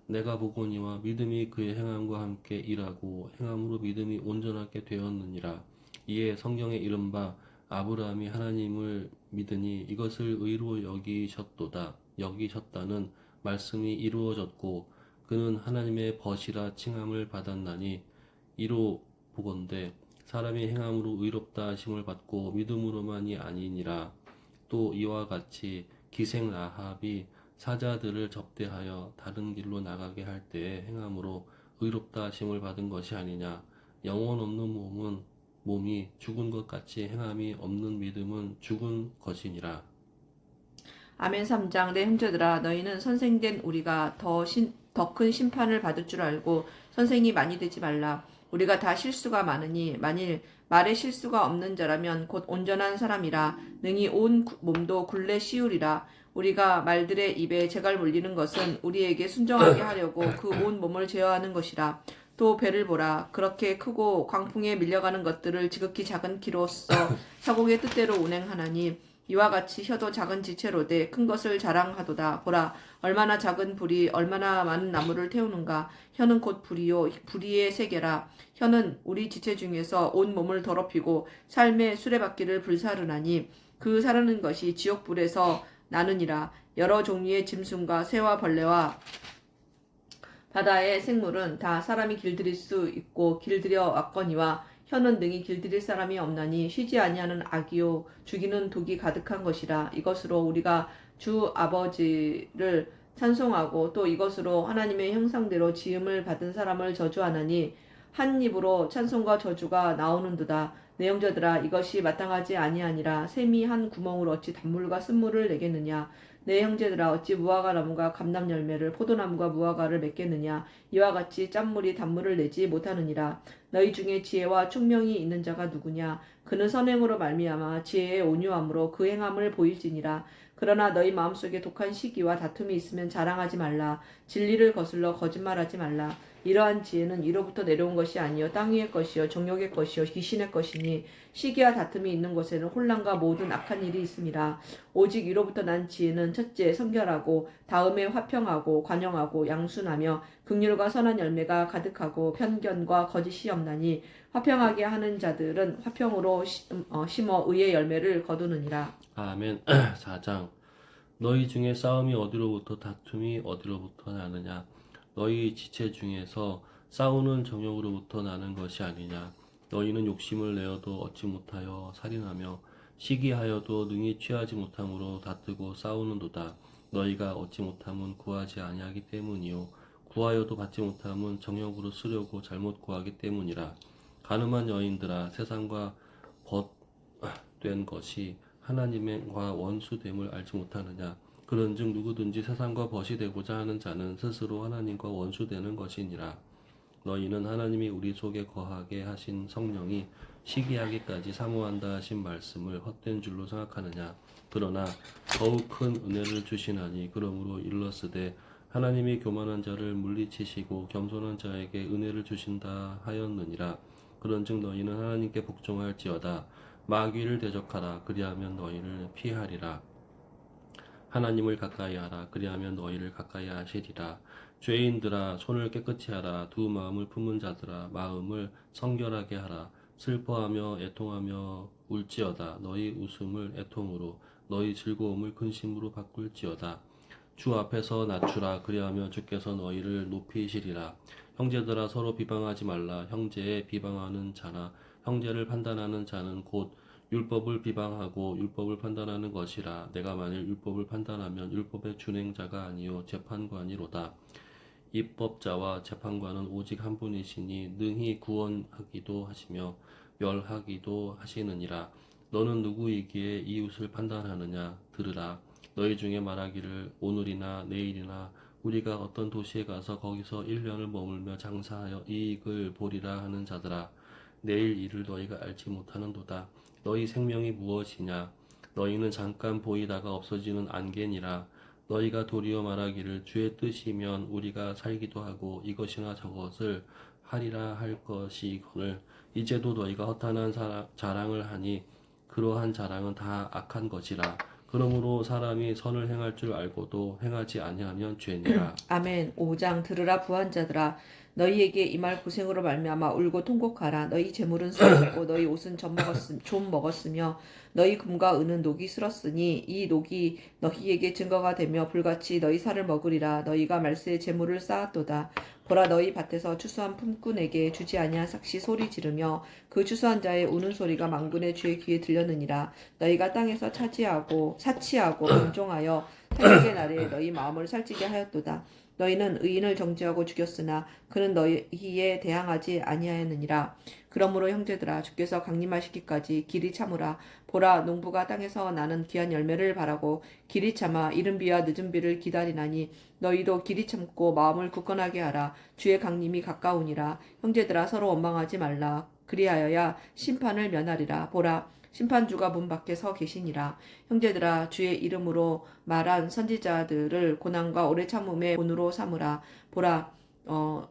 Speaker 1: 내가 보거니와 믿음이 그의 행함과 함께 일하고 행함으로 믿음이 온전하게 되었느니라. 이에 성경에 이른바 아브라함이 하나님을 믿으니 이것을 의로 여기셨다는 말씀이 이루어졌고 그는 하나님의 벗이라 칭함을 받았나니 이로 보건대 사람이 행함으로 의롭다 하심을 받고 믿음으로만이 아니니라. 또 이와 같이 기생 라합이 사자들을 접대하여 다른 길로 나가게 할 때에 행함으로 의롭다 하심을 받은 것이 아니냐. 영혼 없는 몸이 죽은 것 같이 행함이 없는 믿음은 죽은 것이니라.
Speaker 3: 아멘. 3장. 내 형제들아 너희는 선생된 우리가 더 큰 심판을 받을 줄 알고 선생이 많이 되지 말라. 우리가 다 실수가 많으니 만일 말에 실수가 없는 자라면 곧 온전한 사람이라 능히 온 몸도 굴레 씌우리라. 우리가 말들의 입에 재갈 물리는 것은 우리에게 순종하게 하려고 그 온 몸을 제어하는 것이라. 또 배를 보라. 그렇게 크고 광풍에 밀려가는 것들을 지극히 작은 키로써 사공의 뜻대로 운행하나니 이와 같이 혀도 작은 지체로 돼 큰 것을 자랑하도다. 보라, 얼마나 작은 불이 얼마나 많은 나무를 태우는가. 혀는 곧 불이요 불의의 세계라. 혀는 우리 지체 중에서 온 몸을 더럽히고 삶의 수레바퀴를 불사르나니 그 사르는 것이 지옥불에서 나느니라. 여러 종류의 짐승과 새와 벌레와 바다의 생물은 다 사람이 길들일 수 있고 길들여 왔거니와 혀는 능히 길들일 사람이 없나니 쉬지 아니하는 악이요 죽이는 독이 가득한 것이라. 이것으로 우리가 주 아버지를 찬송하고 또 이것으로 하나님의 형상대로 지음을 받은 사람을 저주하나니 한 입으로 찬송과 저주가 나오는도다. 내 형제들아 이것이 마땅하지 아니하니라. 샘이 한 구멍으로 어찌 단물과 쓴물을 내겠느냐. 내 형제들아 어찌 무화과 나무가 감람 열매를 포도나무가 무화과를 맺겠느냐. 이와 같이 짠물이 단물을 내지 못하느니라. 너희 중에 지혜와 총명이 있는 자가 누구냐. 그는 선행으로 말미암아 지혜의 온유함으로 그 행함을 보일지니라. 그러나 너희 마음속에 독한 시기와 다툼이 있으면 자랑하지 말라. 진리를 거슬러 거짓말하지 말라. 이러한 지혜는 이로부터 내려온 것이 아니요 땅 위의 것이요 정욕의 것이요 귀신의 것이니 시기와 다툼이 있는 곳에는 혼란과 모든 악한 일이 있음이라. 오직 이로부터 난 지혜는 첫째 성결하고 다음에 화평하고 관용하고 양순하며 긍휼과 선한 열매가 가득하고 편견과 거짓이 없나니 화평하게 하는 자들은 화평으로 심어 의의 열매를 거두느니라.
Speaker 1: 아멘. 4장. 너희 중에 싸움이 어디로부터 다툼이 어디로부터 나느냐. 너희 지체 중에서 싸우는 정욕으로부터 나는 것이 아니냐. 너희는 욕심을 내어도 얻지 못하여 살인하며 시기하여도 능히 취하지 못함으로 다투고 싸우는도다. 너희가 얻지 못함은 구하지 아니하기 때문이요 구하여도 받지 못함은 정욕으로 쓰려고 잘못 구하기 때문이라. 가늠한 여인들아 세상과 벗된 것이 하나님과 원수됨을 알지 못하느냐. 그런즉 누구든지 세상과 벗이 되고자 하는 자는 스스로 하나님과 원수되는 것이니라. 너희는 하나님이 우리 속에 거하게 하신 성령이 시기하기까지 사모한다 하신 말씀을 헛된 줄로 생각하느냐. 그러나 더욱 큰 은혜를 주시나니 그러므로 일렀으되 하나님이 교만한 자를 물리치시고 겸손한 자에게 은혜를 주신다 하였느니라. 그런즉 너희는 하나님께 복종할지어다. 마귀를 대적하라. 그리하면 너희를 피하리라. 하나님을 가까이 하라. 그리하면 너희를 가까이 하시리라. 죄인들아 손을 깨끗이 하라. 두 마음을 품은 자들아 마음을 성결하게 하라. 슬퍼하며 애통하며 울지어다. 너희 웃음을 애통으로 너희 즐거움을 근심으로 바꿀지어다. 주 앞에서 낮추라. 그리하면 주께서 너희를 높이시리라. 형제들아 서로 비방하지 말라. 형제의 비방하는 자나 형제를 판단하는 자는 곧 율법을 비방하고 율법을 판단하는 것이라. 내가 만일 율법을 판단하면 율법의 준행자가 아니요 재판관이로다. 입법자와 재판관은 오직 한 분이시니 능히 구원하기도 하시며 멸하기도 하시느니라. 너는 누구이기에 이웃을 판단하느냐. 들으라. 너희 중에 말하기를 오늘이나 내일이나 우리가 어떤 도시에 가서 거기서 1년을 머물며 장사하여 이익을 보리라 하는 자들아. 내일 일을 너희가 알지 못하는도다. 너희 생명이 무엇이냐. 너희는 잠깐 보이다가 없어지는 안개니라. 너희가 도리어 말하기를 주의 뜻이면 우리가 살기도 하고 이것이나 저것을 하리라 할 것이거늘 이제도 너희가 허탄한 자랑을 하니 그러한 자랑은 다 악한 것이라. 그러므로 사람이 선을 행할 줄 알고도 행하지 아니하면 죄니라.
Speaker 3: 아멘. 5장. 들으라 부한 자들아 너희에게 임할 고생으로 말미암아 울고 통곡하라. 너희 재물은 썩었고 너희 옷은 좀 먹었으며 너희 금과 은은 녹이 슬었으니 이 녹이 너희에게 증거가 되며 불같이 너희 살을 먹으리라. 너희가 말세에 재물을 쌓았도다. 보라, 너희 밭에서 추수한 품꾼에게 주지 아니한 삭시 소리 지르며 그 추수한 자의 우는 소리가 만군의 주의 귀에 들렸느니라. 너희가 땅에서 사치하고 범종하여 살찌게 날에 너희 마음을 살찌게 하였도다. 너희는 의인을 정죄하고 죽였으나 그는 너희에 대항하지 아니하였느니라. 그러므로 형제들아, 주께서 강림하시기까지 길이 참으라. 보라, 농부가 땅에서 나는 귀한 열매를 바라고 길이 참아 이른 비와 늦은 비를 기다리나니 너희도 길이 참고 마음을 굳건하게 하라. 주의 강림이 가까우니라. 형제들아, 서로 원망하지 말라. 그리하여야 심판을 면하리라. 보라, 심판주가 문 밖에 서 계시니라. 형제들아, 주의 이름으로 말한 선지자들을 고난과 오래 참음의 본으로 삼으라. 보라,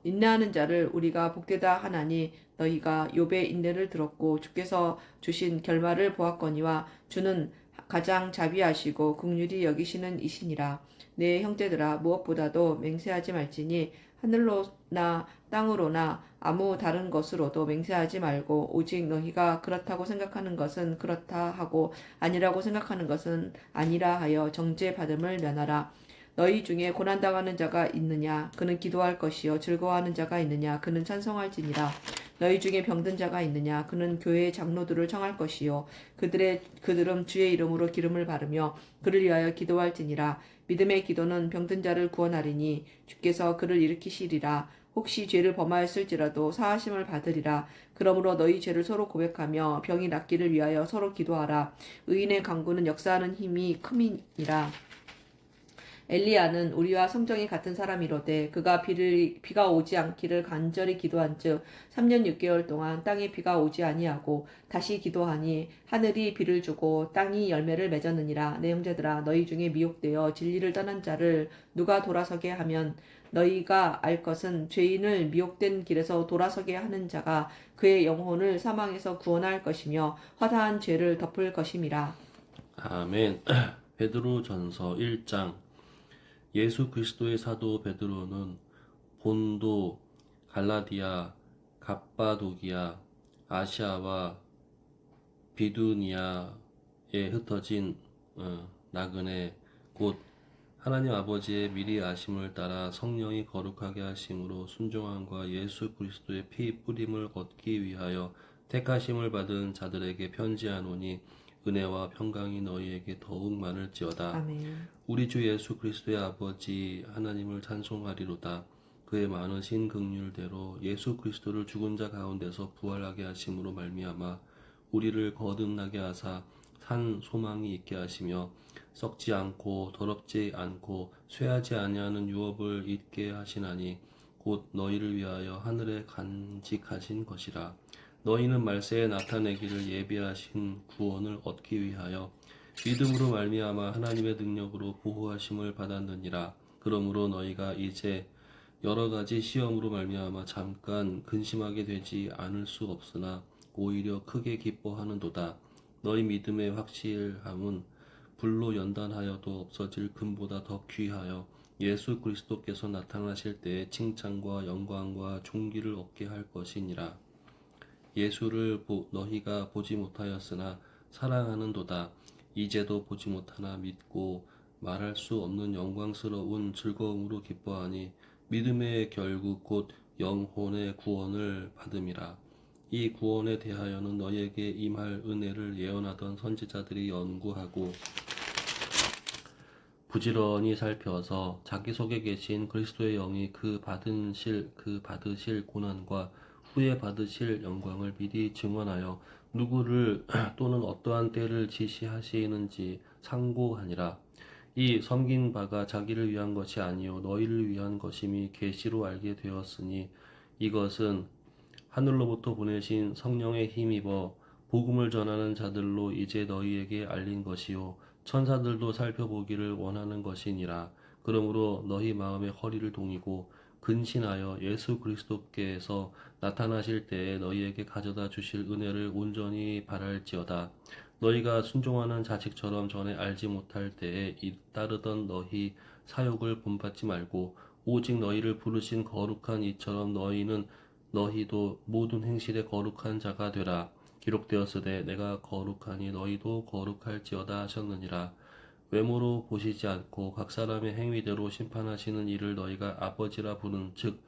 Speaker 3: 인내하는 자를 우리가 복되다 하나니 너희가 욥의 인내를 들었고 주께서 주신 결말을 보았거니와 주는 가장 자비하시고 긍휼히 여기시는 이시니라. 내 형제들아, 무엇보다도 맹세하지 말지니 하늘로나 땅으로나 아무 다른 것으로도 맹세하지 말고 오직 너희가 그렇다고 생각하는 것은 그렇다 하고 아니라고 생각하는 것은 아니라 하여 정죄받음을 면하라. 너희 중에 고난당하는 자가 있느냐? 그는 기도할 것이요. 즐거워하는 자가 있느냐? 그는 찬송할지니라. 너희 중에 병든 자가 있느냐? 그는 교회의 장로들을 청할 것이요. 그들은 주의 이름으로 기름을 바르며 그를 위하여 기도할지니라. 믿음의 기도는 병든 자를 구원하리니 주께서 그를 일으키시리라. 혹시 죄를 범하였을지라도 사하심을 받으리라. 그러므로 너희 죄를 서로 고백하며 병이 낫기를 위하여 서로 기도하라. 의인의 강구는 역사하는 힘이 큼이니라. 엘리야는 우리와 성정이 같은 사람이로되 그가 비가 오지 않기를 간절히 기도한즉 3년 6개월 동안 땅에 비가 오지 아니하고 다시 기도하니 하늘이 비를 주고 땅이 열매를 맺었느니라. 내 형제들아, 너희 중에 미혹되어 진리를 떠난 자를 누가 돌아서게 하면 너희가 알 것은 죄인을 미혹된 길에서 돌아서게 하는 자가 그의 영혼을 사망에서 구원할 것이며 허다한 죄를 덮을 것임이라.
Speaker 1: 아멘. 베드로전서 1장. 예수 그리스도의 사도 베드로는 본도, 갈라디아, 갑바도기아, 아시아와 비두니아에 흩어진 나그네 곧 하나님 아버지의 미리 아심을 따라 성령이 거룩하게 하심으로 순종함과 예수 그리스도의 피 뿌림을 얻기 위하여 택하심을 받은 자들에게 편지하노니 은혜와 평강이 너희에게 더욱 많을지어다.
Speaker 3: 아멘.
Speaker 1: 우리 주 예수 그리스도의 아버지 하나님을 찬송하리로다. 그의 많으신 긍휼대로 예수 그리스도를 죽은 자 가운데서 부활하게 하심으로 말미암아 우리를 거듭나게 하사 산 소망이 있게 하시며 썩지 않고 더럽지 않고 쇠하지 아니하는 유업을 잊게 하시나니 곧 너희를 위하여 하늘에 간직하신 것이라. 너희는 말세에 나타내기를 예비하신 구원을 얻기 위하여 믿음으로 말미암아 하나님의 능력으로 보호하심을 받았느니라. 그러므로 너희가 이제 여러 가지 시험으로 말미암아 잠깐 근심하게 되지 않을 수 없으나 오히려 크게 기뻐하는도다. 너희 믿음의 확실함은 불로 연단하여도 없어질 금보다 더 귀하여 예수 그리스도께서 나타나실 때에 칭찬과 영광과 존귀를 얻게 할 것이니라. 예수를 너희가 보지 못하였으나 사랑하는도다. 이제도 보지 못하나 믿고 말할 수 없는 영광스러운 즐거움으로 기뻐하니 믿음의 결국 곧 영혼의 구원을 받음이라. 이 구원에 대하여는 너희에게 임할 은혜를 예언하던 선지자들이 연구하고 부지런히 살펴서 자기 속에 계신 그리스도의 영이 그 받으실 고난과 후에 받으실 영광을 미리 증언하여 누구를 또는 어떠한 때를 지시하시는지 상고하니라. 이 섬긴 바가 자기를 위한 것이 아니요 너희를 위한 것임이 계시로 알게 되었으니 이것은 하늘로부터 보내신 성령의 힘입어 복음을 전하는 자들로 이제 너희에게 알린 것이요 천사들도 살펴보기를 원하는 것이니라. 그러므로 너희 마음의 허리를 동이고 근신하여 예수 그리스도께서 나타나실 때에 너희에게 가져다 주실 은혜를 온전히 바랄지어다. 너희가 순종하는 자식처럼 전에 알지 못할 때에 잇따르던 너희 사욕을 본받지 말고 오직 너희를 부르신 거룩한 이처럼 너희도 모든 행실에 거룩한 자가 되라. 기록되었으되 내가 거룩하니 너희도 거룩할지어다 하셨느니라. 외모로 보시지 않고 각 사람의 행위대로 심판하시는 이를 너희가 아버지라 부른즉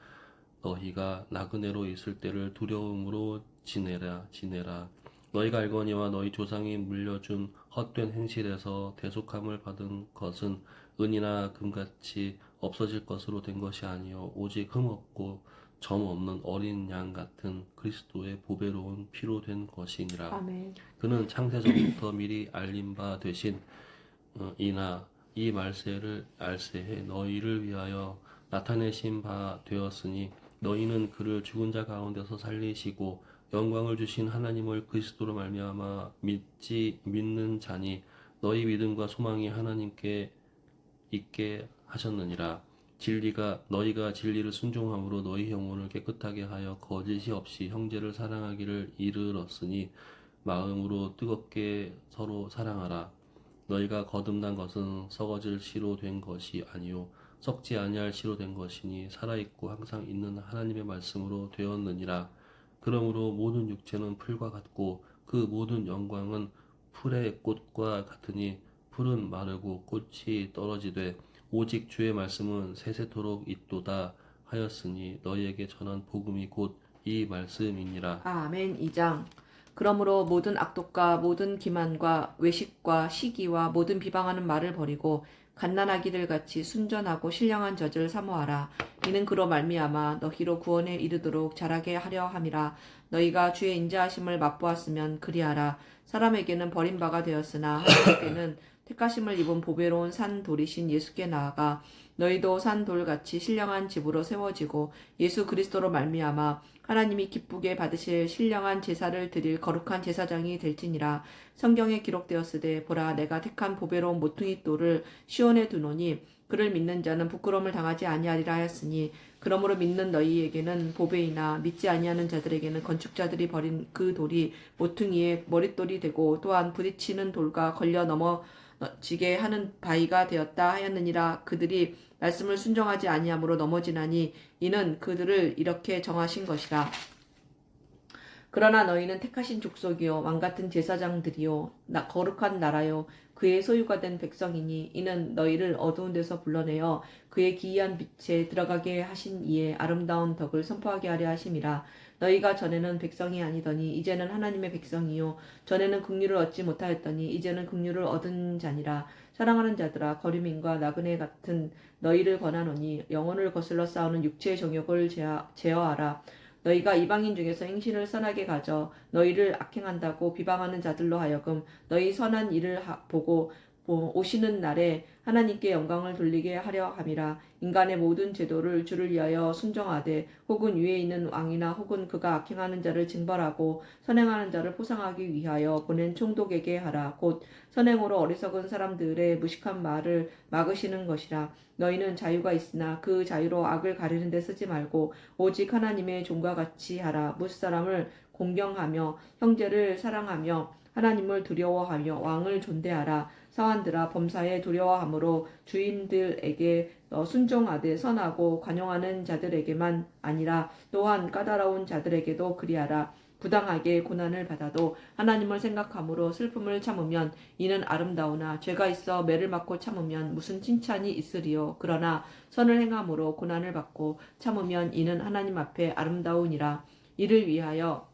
Speaker 1: 너희가 나그네로 있을 때를 두려움으로 지내라. 너희가 알거니와 너희 조상이 물려준 헛된 행실에서 대속함을 받은 것은 은이나 금같이 없어질 것으로 된 것이 아니요 오직 흠없고 점 없는 어린 양 같은 그리스도의 보배로운 피로 된 것이니라.
Speaker 3: 아멘.
Speaker 1: 그는 창세 전부터 미리 알린 바 되신 이나 이 말세를 알세해 너희를 위하여 나타내신 바 되었으니 너희는 그를 죽은 자 가운데서 살리시고 영광을 주신 하나님을 그리스도로 말미암아 믿는 자니 너희 믿음과 소망이 하나님께 있게 하셨느니라. 너희가 진리를 순종함으로 너희 영혼을 깨끗하게 하여 거짓이 없이 형제를 사랑하기를 이르렀으니 마음으로 뜨겁게 서로 사랑하라. 너희가 거듭난 것은 썩어질 씨로 된 것이 아니요 썩지 아니할 씨로 된 것이니 살아있고 항상 있는 하나님의 말씀으로 되었느니라. 그러므로 모든 육체는 풀과 같고 그 모든 영광은 풀의 꽃과 같으니 풀은 마르고 꽃이 떨어지되 오직 주의 말씀은 세세토록 있도다 하였으니 너희에게 전한 복음이 곧 이 말씀이니라.
Speaker 3: 아멘. 2장. 그러므로 모든 악독과 모든 기만과 외식과 시기와 모든 비방하는 말을 버리고 갓난아기들 같이 순전하고 신령한 젖을 사모하라. 이는 그로 말미암아 너희로 구원에 이르도록 자라게 하려 함이라. 너희가 주의 인자하심을 맛보았으면 그리하라. 사람에게는 버림바가 되었으나 하나님께는 택하심을 입은 보배로운 산 돌이신 예수께 나아가 너희도 산 돌같이 신령한 집으로 세워지고 예수 그리스도로 말미암아 하나님이 기쁘게 받으실 신령한 제사를 드릴 거룩한 제사장이 될지니라. 성경에 기록되었으되 보라 내가 택한 보배로운 모퉁이 돌을 시온에 두노니 그를 믿는 자는 부끄러움을 당하지 아니하리라 하였으니 그러므로 믿는 너희에게는 보배이나 믿지 아니하는 자들에게는 건축자들이 버린 그 돌이 모퉁이의 머릿돌이 되고 또한 부딪히는 돌과 걸려 넘어지게 하는 바위가 되었다 하였느니라. 그들이 말씀을 순종하지 아니함으로 넘어지나니 이는 그들을 이렇게 정하신 것이라. 그러나 너희는 택하신 족속이요 왕같은 제사장들이요 거룩한 나라요 그의 소유가 된 백성이니 이는 너희를 어두운 데서 불러내어 그의 기이한 빛에 들어가게 하신 이의 아름다운 덕을 선포하게 하려 하심이라. 너희가 전에는 백성이 아니더니 이제는 하나님의 백성이요 전에는 긍휼을 얻지 못하였더니 이제는 긍휼을 얻은 자니라. 사랑하는 자들아 거류민과 나그네 같은 너희를 권하노니 영혼을 거슬러 싸우는 육체의 정욕을 제어하라. 너희가 이방인 중에서 행실을 선하게 가져 너희를 악행한다고 비방하는 자들로 하여금 너희 선한 일을 보고 오시는 날에 하나님께 영광을 돌리게 하려 함이라. 인간의 모든 제도를 주를 위하여 순종하되 혹은 위에 있는 왕이나 혹은 그가 악행하는 자를 징벌하고 선행하는 자를 포상하기 위하여 보낸 총독에게 하라. 곧 선행으로 어리석은 사람들의 무식한 말을 막으시는 것이라. 너희는 자유가 있으나 그 자유로 악을 가리는 데 쓰지 말고 오직 하나님의 종과 같이 하라. 무사람을 공경하며 형제를 사랑하며 하나님을 두려워하며 왕을 존대하라. 사환들아 범사에 두려워함으로 주인들에게 순종하되 선하고 관용하는 자들에게만 아니라 또한 까다로운 자들에게도 그리하라. 부당하게 고난을 받아도 하나님을 생각함으로 슬픔을 참으면 이는 아름다우나 죄가 있어 매를 맞고 참으면 무슨 칭찬이 있으리요. 그러나 선을 행함으로 고난을 받고 참으면 이는 하나님 앞에 아름다우니라. 이를 위하여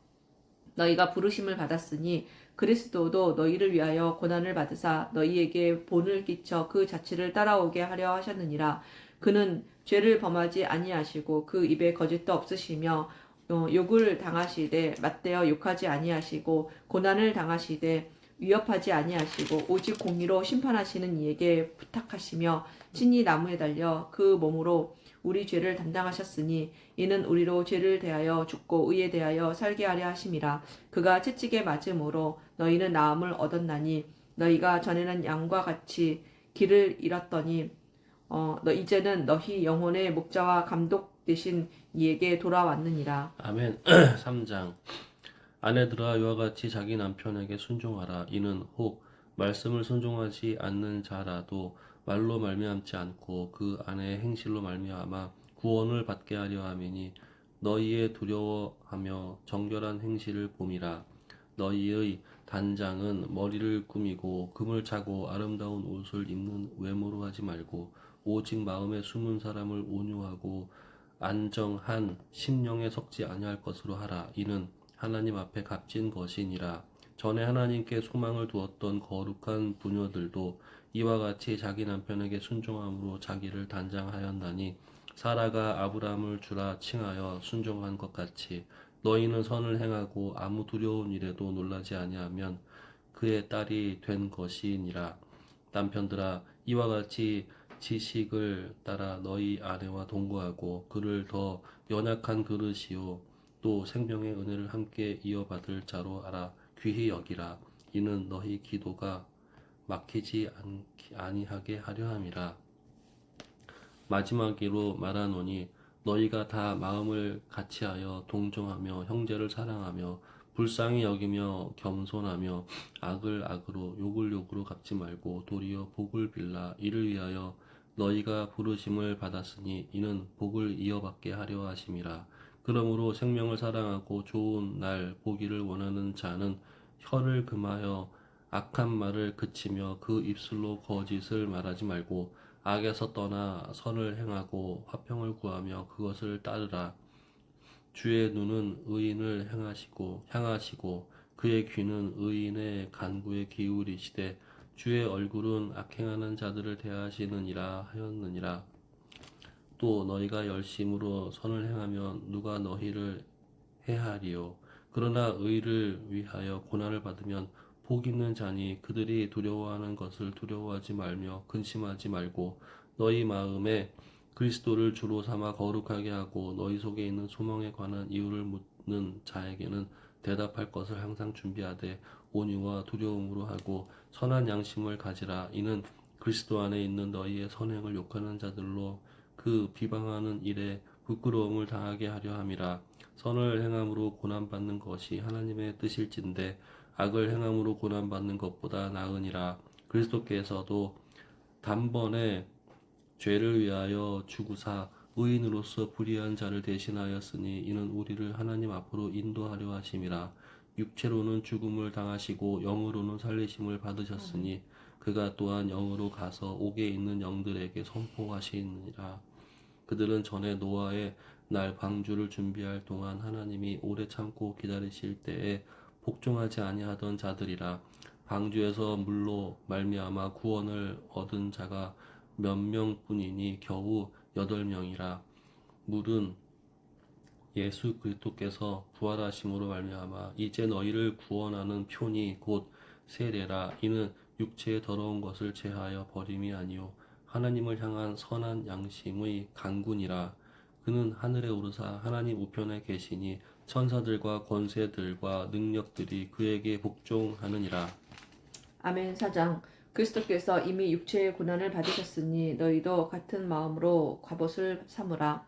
Speaker 3: 너희가 부르심을 받았으니 그리스도도 너희를 위하여 고난을 받으사 너희에게 본을 끼쳐 그 자취를 따라오게 하려 하셨느니라. 그는 죄를 범하지 아니하시고 그 입에 거짓도 없으시며 욕을 당하시되 맞대어 욕하지 아니하시고 고난을 당하시되 위협하지 아니하시고 오직 공의로 심판하시는 이에게 부탁하시며 친히 나무에 달려 그 몸으로 우리 죄를 담당하셨으니 이는 우리로 죄를 대하여 죽고 의에 대하여 살게 하려 하심이라. 그가 채찍에 맞음으로 너희는 나음을 얻었나니 너희가 전에는 양과 같이 길을 잃었더니 이제는 너희 영혼의 목자와 감독 되신 이에게 돌아왔느니라.
Speaker 1: 아멘. 3장. 아내들아 이와 같이 자기 남편에게 순종하라. 이는 혹 말씀을 순종하지 않는 자라도 말로 말미암지 않고 그 안에 행실로 말미암아 구원을 받게 하려 함이니 너희의 두려워하며 정결한 행실을 봄이라. 너희의 단장은 머리를 꾸미고 금을 차고 아름다운 옷을 입는 외모로 하지 말고 오직 마음에 숨은 사람을 온유하고 안정한 심령에 섞지 아니할 것으로 하라. 이는 하나님 앞에 값진 것이니라. 전에 하나님께 소망을 두었던 거룩한 부녀들도 이와 같이 자기 남편에게 순종함으로 자기를 단장하였나니 사라가 아브라함을 주라 칭하여 순종한 것 같이 너희는 선을 행하고 아무 두려운 일에도 놀라지 아니하면 그의 딸이 된 것이니라. 남편들아, 이와 같이 지식을 따라 너희 아내와 동거하고 그를 더 연약한 그릇이요 또 생명의 은혜를 함께 이어받을 자로 알아 귀히 여기라. 이는 너희 기도가 막히지 아니하게 하려 함이라. 마지막으로 말하노니 너희가 다 마음을 같이하여 동정하며 형제를 사랑하며 불쌍히 여기며 겸손하며 악을 악으로 욕을 욕으로 갚지 말고 도리어 복을 빌라. 이를 위하여 너희가 부르심을 받았으니 이는 복을 이어받게 하려 하심이라. 그러므로 생명을 사랑하고 좋은 날 보기를 원하는 자는 혀를 금하여 악한 말을 그치며 그 입술로 거짓을 말하지 말고 악에서 떠나 선을 행하고 화평을 구하며 그것을 따르라. 주의 눈은 의인을 향하시고 그의 귀는 의인의 간구에 기울이시되 주의 얼굴은 악행하는 자들을 대하시느니라 하였느니라. 또 너희가 열심으로 선을 행하면 누가 너희를 해하리요. 그러나 의를 위하여 고난을 받으면 복 있는 자니 그들이 두려워하는 것을 두려워하지 말며 근심하지 말고 너희 마음에 그리스도를 주로 삼아 거룩하게 하고 너희 속에 있는 소망에 관한 이유를 묻는 자에게는 대답할 것을 항상 준비하되 온유와 두려움으로 하고 선한 양심을 가지라. 이는 그리스도 안에 있는 너희의 선행을 욕하는 자들로 그 비방하는 일에 부끄러움을 당하게 하려 함이라. 선을 행함으로 고난받는 것이 하나님의 뜻일진데 악을 행함으로 고난받는 것보다 나으니라. 그리스도께서도 단번에 죄를 위하여 죽으사 의인으로서 불의한 자를 대신하였으니 이는 우리를 하나님 앞으로 인도하려 하심이라. 육체로는 죽음을 당하시고 영으로는 살리심을 받으셨으니 그가 또한 영으로 가서 옥에 있는 영들에게 선포하시니라. 그들은 전에 노아의 날 방주를 준비할 동안 하나님이 오래 참고 기다리실 때에 복종하지 아니하던 자들이라. 방주에서 물로 말미암아 구원을 얻은 자가 몇 명뿐이니 겨우 8명이라. 물은 예수 그리스도께서 부활하심으로 말미암아 이제 너희를 구원하는 표니 곧 세례라. 이는 육체의 더러운 것을 제하여 버림이 아니요 하나님을 향한 선한 양심의 간군이라. 그는 하늘에 오르사 하나님 우편에 계시니 천사들과 권세들과 능력들이 그에게 복종하느니라.
Speaker 3: 아멘. 4장. 그리스도께서 이미 육체의 고난을 받으셨으니 너희도 같은 마음으로 갑옷을 삼으라.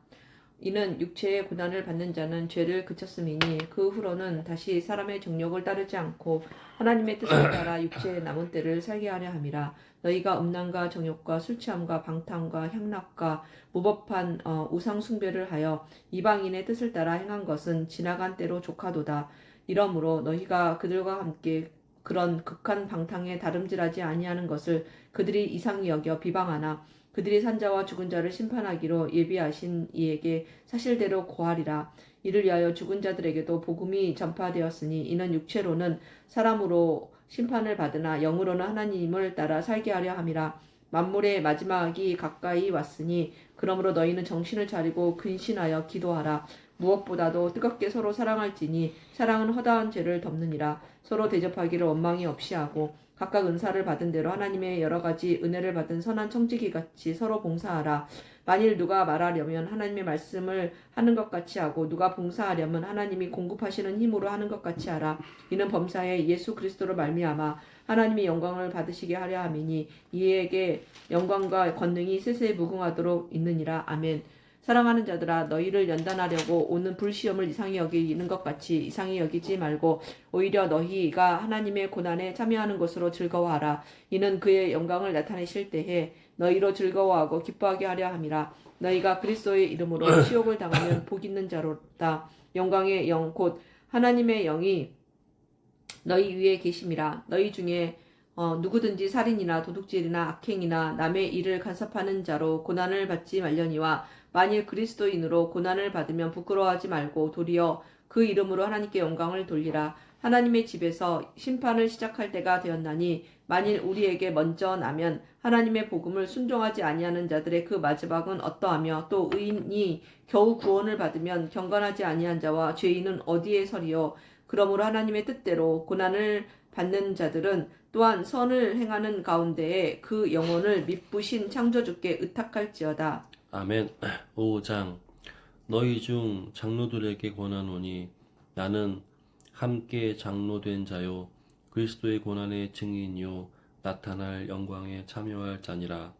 Speaker 3: 이는 육체의 고난을 받는 자는 죄를 그쳤음이니 그 후로는 다시 사람의 정욕을 따르지 않고 하나님의 뜻을 따라 육체의 남은 때를 살게 하려 함이라. 너희가 음란과 정욕과 술 취함과 방탕과 향락과 무법한 우상 숭배를 하여 이방인의 뜻을 따라 행한 것은 지나간 때로 족하도다. 이러므로 너희가 그들과 함께 그런 극한 방탕에 다름질하지 아니하는 것을 그들이 이상히 여겨 비방하나 그들이 산자와 죽은 자를 심판하기로 예비하신 이에게 사실대로 고하리라. 이를 위하여 죽은 자들에게도 복음이 전파되었으니 이는 육체로는 사람으로 심판을 받으나 영으로는 하나님을 따라 살게 하려 함이라. 만물의 마지막이 가까이 왔으니 그러므로 너희는 정신을 차리고 근신하여 기도하라. 무엇보다도 뜨겁게 서로 사랑할지니 사랑은 허다한 죄를 덮느니라. 서로 대접하기를 원망이 없이 하고 각각 은사를 받은 대로 하나님의 여러 가지 은혜를 받은 선한 청지기 같이 서로 봉사하라. 만일 누가 말하려면 하나님의 말씀을 하는 것 같이 하고 누가 봉사하려면 하나님이 공급하시는 힘으로 하는 것 같이 하라. 이는 범사에 예수 그리스도로 말미암아 하나님이 영광을 받으시게 하려 함이니 이에게 영광과 권능이 세세에 무궁하도록 있느니라. 아멘. 사랑하는 자들아, 너희를 연단하려고 오는 불시험을 이상히 여기는 것 같이 이상히 여기지 말고 오히려 너희가 하나님의 고난에 참여하는 것으로 즐거워하라. 이는 그의 영광을 나타내실 때에 너희로 즐거워하고 기뻐하게 하려 함이라. 너희가 그리스도의 이름으로 치욕을 당하면 복 있는 자로다. 영광의 영 곧 하나님의 영이 너희 위에 계심이라. 너희 중에 누구든지 살인이나 도둑질이나 악행이나 남의 일을 간섭하는 자로 고난을 받지 말려니와 만일 그리스도인으로 고난을 받으면 부끄러워하지 말고 도리어 그 이름으로 하나님께 영광을 돌리라. 하나님의 집에서 심판을 시작할 때가 되었나니 만일 우리에게 먼저 나면 하나님의 복음을 순종하지 아니하는 자들의 그 마지막은 어떠하며 또 의인이 겨우 구원을 받으면 경건하지 아니한 자와 죄인은 어디에 서리요. 그러므로 하나님의 뜻대로 고난을 받는 자들은 또한 선을 행하는 가운데에 그 영혼을 미쁘신 창조주께 의탁할지어다.
Speaker 1: 아멘. 5장 너희 중 장로들에게 권하노니 나는 함께 장로된 자요 그리스도의 고난의 증인이요 나타날 영광에 참여할 자니라.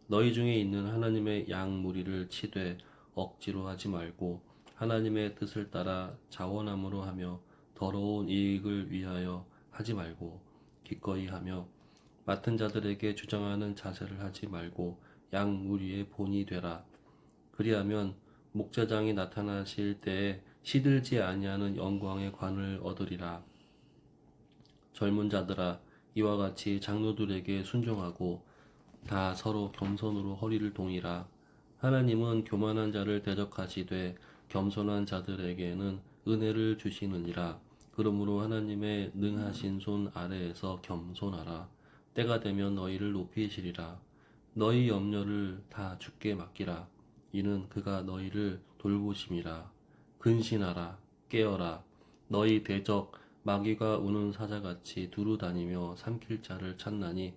Speaker 1: 너희 중에 있는 하나님의 양 무리를 치되 억지로 하지 말고 하나님의 뜻을 따라 자원함으로 하며 더러운 이익을 위하여 하지 말고 기꺼이 하며 맡은 자들에게 주장하는 자세를 하지 말고 양 무리의 본이 되라. 그리하면 목자장이 나타나실 때에 시들지 아니하는 영광의 관을 얻으리라. 젊은 자들아 이와 같이 장로들에게 순종하고 다 서로 겸손으로 허리를 동이라. 하나님은 교만한 자를 대적하시되 겸손한 자들에게는 은혜를 주시느니라. 그러므로 하나님의 능하신 손 아래에서 겸손하라. 때가 되면 너희를 높이시리라. 너희 염려를 다 주께 맡기라. 이는 그가 너희를 돌보심이라. 근신하라. 깨어라. 너희 대적 마귀가 우는 사자같이 두루 다니며 삼킬 자를 찾나니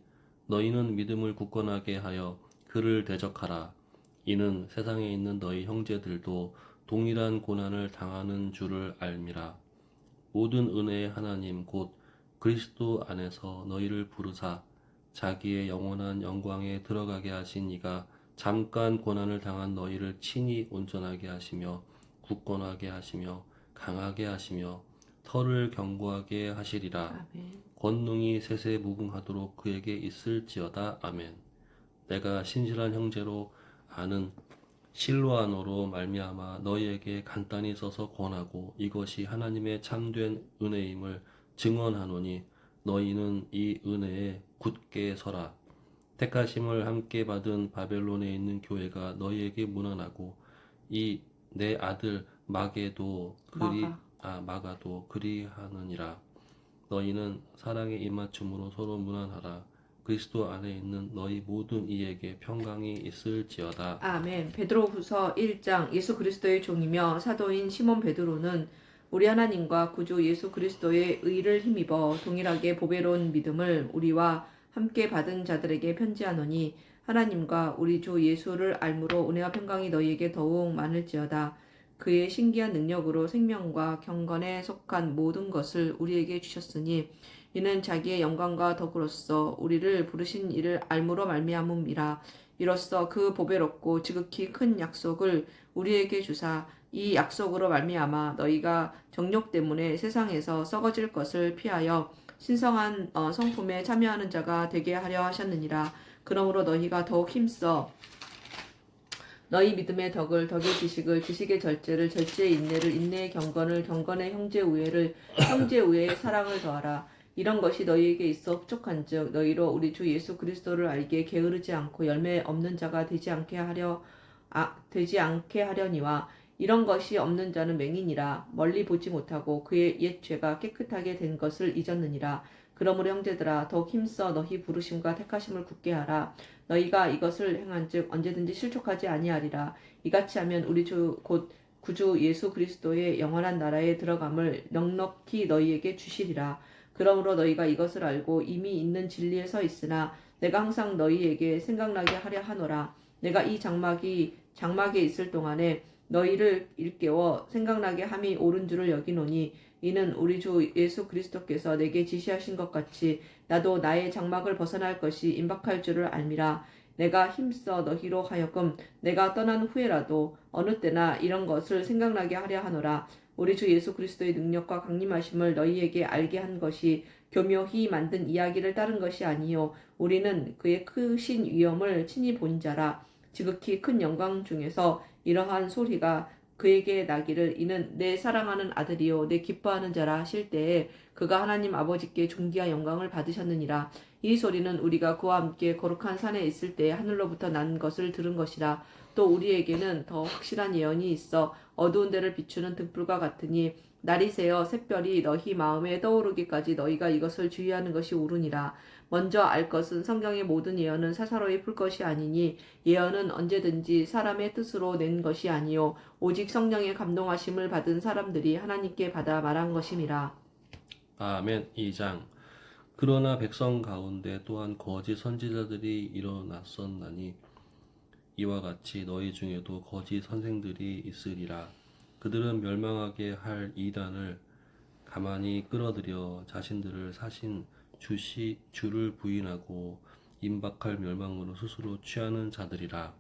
Speaker 1: 너희는 믿음을 굳건하게 하여 그를 대적하라. 이는 세상에 있는 너희 형제들도 동일한 고난을 당하는 줄을 알미라. 모든 은혜의 하나님 곧 그리스도 안에서 너희를 부르사 자기의 영원한 영광에 들어가게 하신 이가 잠깐 고난을 당한 너희를 친히 온전하게 하시며 굳건하게 하시며 강하게 하시며 털을 견고하게 하시리라.
Speaker 3: 아멘.
Speaker 1: 권능이 세세무궁하도록 그에게 있을지어다. 아멘. 내가 신실한 형제로 아는 실로아노로 말미암아 너희에게 간단히 써서 권하고 이것이 하나님의 참된 은혜임을 증언하노니 너희는 이 은혜에 굳게 서라. 택하심을 함께 받은 바벨론에 있는 교회가 너희에게 문안하고 이 내 아들 마가도 그리하느니라. 너희는 사랑의 입맞춤으로 서로 문안하라. 그리스도 안에 있는 너희 모든 이에게 평강이 있을지어다.
Speaker 3: 아멘. 베드로후서 1장. 예수 그리스도의 종이며 사도인 시몬 베드로는 우리 하나님과 구주 예수 그리스도의 의를 힘입어 동일하게 보배로운 믿음을 우리와 함께 받은 자들에게 편지하노니 하나님과 우리 주 예수를 알므로 은혜와 평강이 너희에게 더욱 많을지어다. 그의 신기한 능력으로 생명과 경건에 속한 모든 것을 우리에게 주셨으니 이는 자기의 영광과 덕으로서 우리를 부르신 이를 알므로 말미암음이라. 이로써 그 보배롭고 지극히 큰 약속을 우리에게 주사 이 약속으로 말미암아 너희가 정욕 때문에 세상에서 썩어질 것을 피하여 신성한 성품에 참여하는 자가 되게 하려 하셨느니라. 그러므로 너희가 더욱 힘써 너희 믿음의 덕을 덕의 지식을 지식의 절제를 절제의 인내를 인내의 경건을 경건의 형제 우애를 형제 우애의 사랑을 더하라. 이런 것이 너희에게 있어 흡족한즉 너희로 우리 주 예수 그리스도를 알기에 게으르지 않고 열매 없는 자가 되지 않게 하려니와 이런 것이 없는 자는 맹인이라 멀리 보지 못하고 그의 옛 죄가 깨끗하게 된 것을 잊었느니라. 그러므로 형제들아 더욱 힘써 너희 부르심과 택하심을 굳게 하라. 너희가 이것을 행한즉 언제든지 실족하지 아니하리라. 이같이 하면 우리 주 곧 구주 예수 그리스도의 영원한 나라에 들어감을 넉넉히 너희에게 주시리라. 그러므로 너희가 이것을 알고 이미 있는 진리에 서 있으나 내가 항상 너희에게 생각나게 하려 하노라. 내가 이 장막에 있을 동안에 너희를 일깨워 생각나게 함이 옳은 줄을 여기노니 이는 우리 주 예수 그리스도께서 내게 지시하신 것 같이 나도 나의 장막을 벗어날 것이 임박할 줄을 알미라. 내가 힘써 너희로 하여금 내가 떠난 후에라도 어느 때나 이런 것을 생각나게 하려 하노라. 우리 주 예수 그리스도의 능력과 강림하심을 너희에게 알게 한 것이 교묘히 만든 이야기를 따른 것이 아니요 우리는 그의 크신 위엄을 친히 본 자라. 지극히 큰 영광 중에서 이러한 소리가 그에게 나기를 이는 내 사랑하는 아들이요 내 기뻐하는 자라 하실 때에 그가 하나님 아버지께 존귀한 영광을 받으셨느니라. 이 소리는 우리가 그와 함께 거룩한 산에 있을 때 하늘로부터 난 것을 들은 것이라. 또 우리에게는 더 확실한 예언이 있어 어두운 데를 비추는 등불과 같으니 날이 새어 샛별이 너희 마음에 떠오르기까지 너희가 이것을 주의하는 것이 옳으니라. 먼저 알 것은 성경의 모든 예언은 사사로이 풀 것이 아니니 예언은 언제든지 사람의 뜻으로 낸 것이 아니요 오직 성령의 감동하심을 받은 사람들이 하나님께 받아 말한 것임이라.
Speaker 1: 아멘. 2장. 그러나 백성 가운데 또한 거짓 선지자들이 일어났었나니 이와 같이 너희 중에도 거짓 선생들이 있으리라. 그들은 멸망하게 할 이단을 가만히 끌어들여 자신들을 사신 주를 부인하고 임박할 멸망으로 스스로 취하는 자들이라.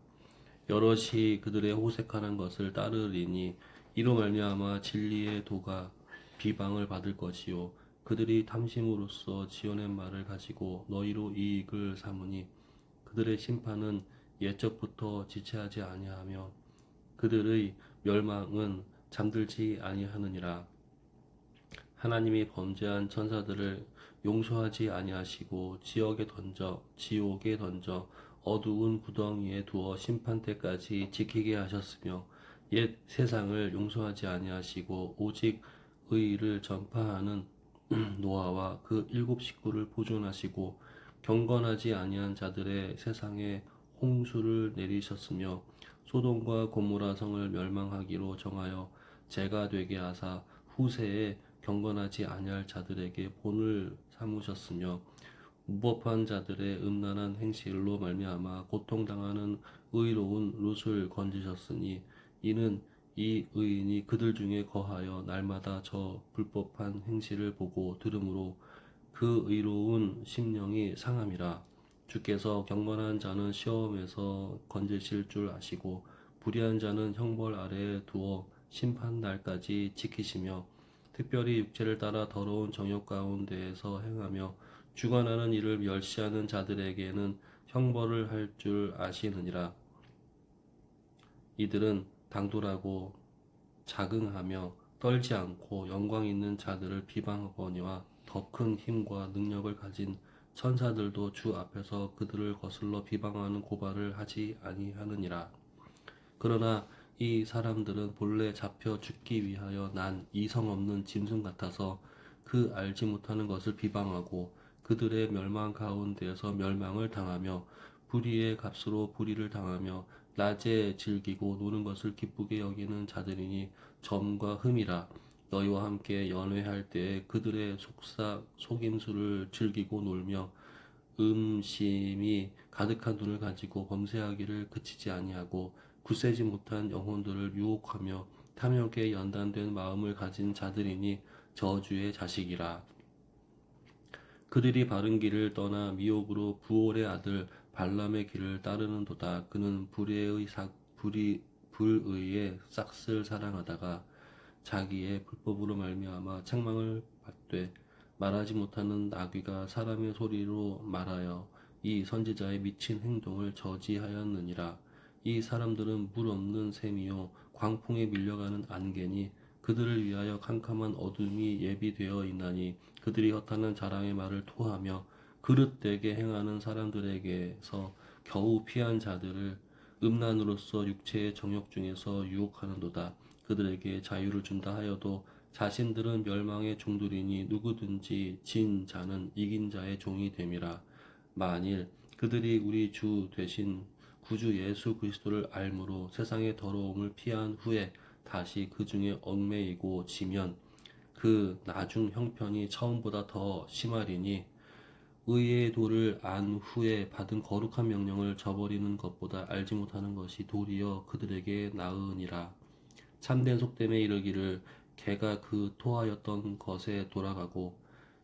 Speaker 1: 여럿이 그들의 호색하는 것을 따르리니 이로 말미암아 진리의 도가 비방을 받을 것이요 그들이 탐심으로써 지어낸 말을 가지고 너희로 이익을 삼으니 그들의 심판은 옛적부터 지체하지 아니하며 그들의 멸망은 잠들지 아니하느니라. 하나님이 범죄한 천사들을 용서하지 아니하시고 지옥에 던져 어두운 구덩이에 두어 심판 때까지 지키게 하셨으며 옛 세상을 용서하지 아니하시고 오직 의를 전파하는 노아와 그 7식구를 보존하시고 경건하지 아니한 자들의 세상에 홍수를 내리셨으며 소돔과 고모라 성을 멸망하기로 정하여 재가 되게 하사 후세에 경건하지 아니할 자들에게 본을 삼으셨으며 무법한 자들의 음란한 행실로 말미암아 고통당하는 의로운 롯을 건지셨으니 이는 이 의인이 그들 중에 거하여 날마다 저 불법한 행실을 보고 들으므로 그 의로운 심령이 상함이라. 주께서 경건한 자는 시험에서 건지실 줄 아시고 불의한 자는 형벌 아래에 두어 심판 날까지 지키시며 특별히 육체를 따라 더러운 정욕 가운데에서 행하며 주관하는 일을 멸시하는 자들에게는 형벌을 할 줄 아시느니라. 이들은 당돌하고 자긍하며 떨지 않고 영광 있는 자들을 비방하거니와 더 큰 힘과 능력을 가진 천사들도 주 앞에서 그들을 거슬러 비방하는 고발을 하지 아니하느니라. 그러나 이 사람들은 본래 잡혀 죽기 위하여 난 이성 없는 짐승 같아서 그 알지 못하는 것을 비방하고 그들의 멸망 가운데에서 멸망을 당하며 불의의 값으로 불의를 당하며 낮에 즐기고 노는 것을 기쁘게 여기는 자들이니 점과 흠이라. 너희와 함께 연회할 때에 그들의 속임수를 즐기고 놀며 음심이 가득한 눈을 가지고 범죄하기를 그치지 아니하고 굳세지 못한 영혼들을 유혹하며 탐욕에 연단된 마음을 가진 자들이니 저주의 자식이라. 그들이 바른 길을 떠나 미혹으로 부올의 아들 발람의 길을 따르는도다. 그는 불의의 싹을 사랑하다가 자기의 불법으로 말미암아 책망을 받되 말하지 못하는 나귀가 사람의 소리로 말하여 이 선지자의 미친 행동을 저지하였느니라. 이 사람들은 물 없는 샘이요 광풍에 밀려가는 안개니 그들을 위하여 캄캄한 어둠이 예비되어 있나니 그들이 허탄한 자랑의 말을 토하며 그릇되게 행하는 사람들에게서 겨우 피한 자들을 음란으로서 육체의 정욕 중에서 유혹하는도다. 그들에게 자유를 준다 하여도 자신들은 멸망의 종들이니 누구든지 진 자는 이긴 자의 종이 됨이라. 만일 그들이 우리 주 되신 구주 예수 그리스도를 알므로 세상의 더러움을 피한 후에 다시 그 중에 얽매이고 지면 그 나중 형편이 처음보다 더 심하리니 의의 도를 안 후에 받은 거룩한 명령을 저버리는 것보다 알지 못하는 것이 도리어 그들에게 나으니라. 참된 속됨에 이르기를 개가 그 토하였던 것에 돌아가고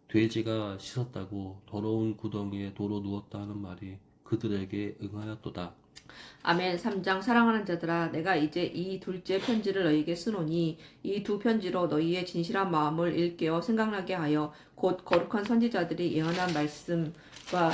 Speaker 1: 돼지가 씻었다고 더러운 구덩이에 도로 누웠다 하는 말이 그들에게 응하였도다.
Speaker 3: 아멘. 3장. 사랑하는 자들아, 내가 이제 이 둘째 편지를 너희에게 쓰노니 이 두 편지로 너희의 진실한 마음을 일깨워 생각나게 하여 곧 거룩한 선지자들이 예언한 말씀과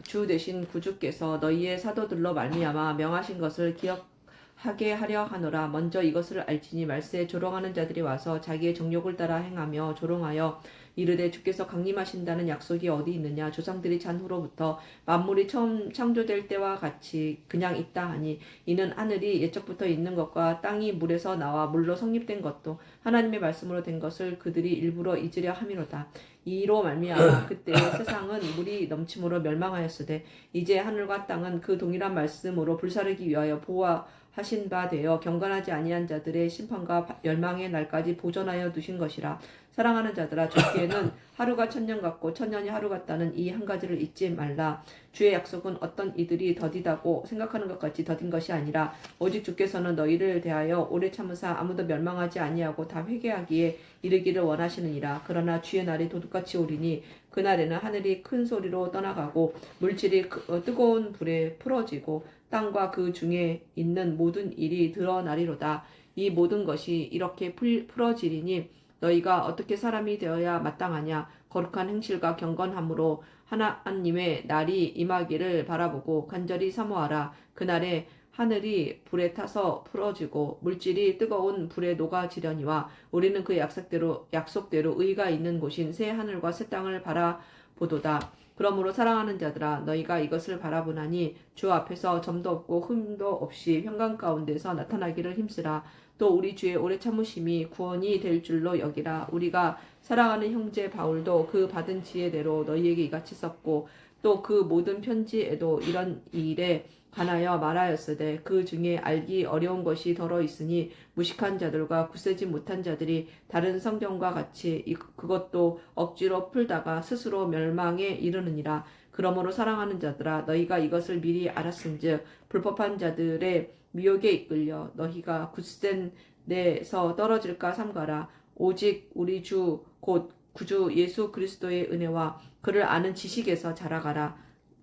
Speaker 3: 주 되신 구주께서 너희의 사도들로 말미암아 명하신 것을 기억하게 하려 하노라. 먼저 이것을 알지니 말세에 조롱하는 자들이 와서 자기의 정욕을 따라 행하며 조롱하여 이르되 주께서 강림하신다는 약속이 어디 있느냐. 조상들이 잔 후로부터 만물이 처음 창조될 때와 같이 그냥 있다 하니 이는 하늘이 예적부터 있는 것과 땅이 물에서 나와 물로 성립된 것도 하나님의 말씀으로 된 것을 그들이 일부러 잊으려 함이로다. 이로 말미암아 그때 세상은 물이 넘침으로 멸망하였으되 이제 하늘과 땅은 그 동일한 말씀으로 불사르기 위하여 보호하신 바 되어 경건하지 아니한 자들의 심판과 멸망의 날까지 보존하여 두신 것이라. 사랑하는 자들아, 주께는 하루가 천년 같고 천년이 하루 같다는 이 한 가지를 잊지 말라. 주의 약속은 어떤 이들이 더디다고 생각하는 것 같이 더딘 것이 아니라 오직 주께서는 너희를 대하여 오래 참으사 아무도 멸망하지 아니하고 다 회개하기에 이르기를 원하시느니라. 그러나 주의 날이 도둑같이 오리니 그날에는 하늘이 큰 소리로 떠나가고 물질이 뜨거운 불에 풀어지고 땅과 그 중에 있는 모든 일이 드러나리로다. 이 모든 것이 이렇게 풀어지리니 너희가 어떻게 사람이 되어야 마땅하냐. 거룩한 행실과 경건함으로 하나님의 날이 임하기를 바라보고 간절히 사모하라. 그날에 하늘이 불에 타서 풀어지고 물질이 뜨거운 불에 녹아지려니와 우리는 그 약속대로 의가 있는 곳인 새 하늘과 새 땅을 바라보도다. 그러므로 사랑하는 자들아, 너희가 이것을 바라보나니 주 앞에서 점도 없고 흠도 없이 평강 가운데서 나타나기를 힘쓰라. 또 우리 주의 오래 참으심이 구원이 될 줄로 여기라. 우리가 사랑하는 형제 바울도 그 받은 지혜대로 너희에게 이같이 썼고 또 그 모든 편지에도 이런 일에 관하여 말하였으되 그 중에 알기 어려운 것이 더러 있으니 무식한 자들과 굳세지 못한 자들이 다른 성경과 같이 그것도 억지로 풀다가 스스로 멸망에 이르느니라. 그러므로 사랑하는 자들아, 너희가 이것을 미리 알았은즉 불법한 자들의 미혹에 이끌려 너희가 굳센 데서 떨어질까 삼가라. 오직 우리 주 곧 구주 예수 그리스도의 은혜와 그를 아는 지식에서 자라가라.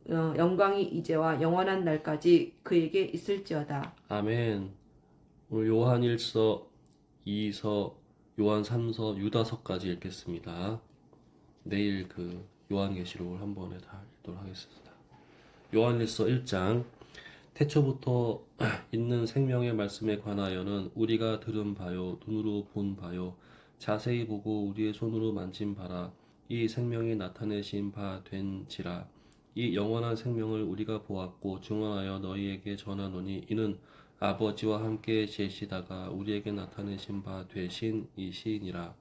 Speaker 3: 영광이 이제와 영원한 날까지 그에게 있을지어다.
Speaker 1: 아멘. 오늘 요한 1서, 2서, 요한 3서, 유다서까지 읽겠습니다. 내일 그 요한계시록을 한 번에 다 읽도록 하겠습니다. 요한 1서 1장. 태초부터 있는 생명의 말씀에 관하여는 우리가 들은 바요, 눈으로 본 바요, 자세히 보고 우리의 손으로 만진 바라. 이 생명이 나타내신 바 된지라. 이 영원한 생명을 우리가 보았고 증언하여 너희에게 전하노니 이는 아버지와 함께 계시다가 우리에게 나타내신 바 되신 이시니라.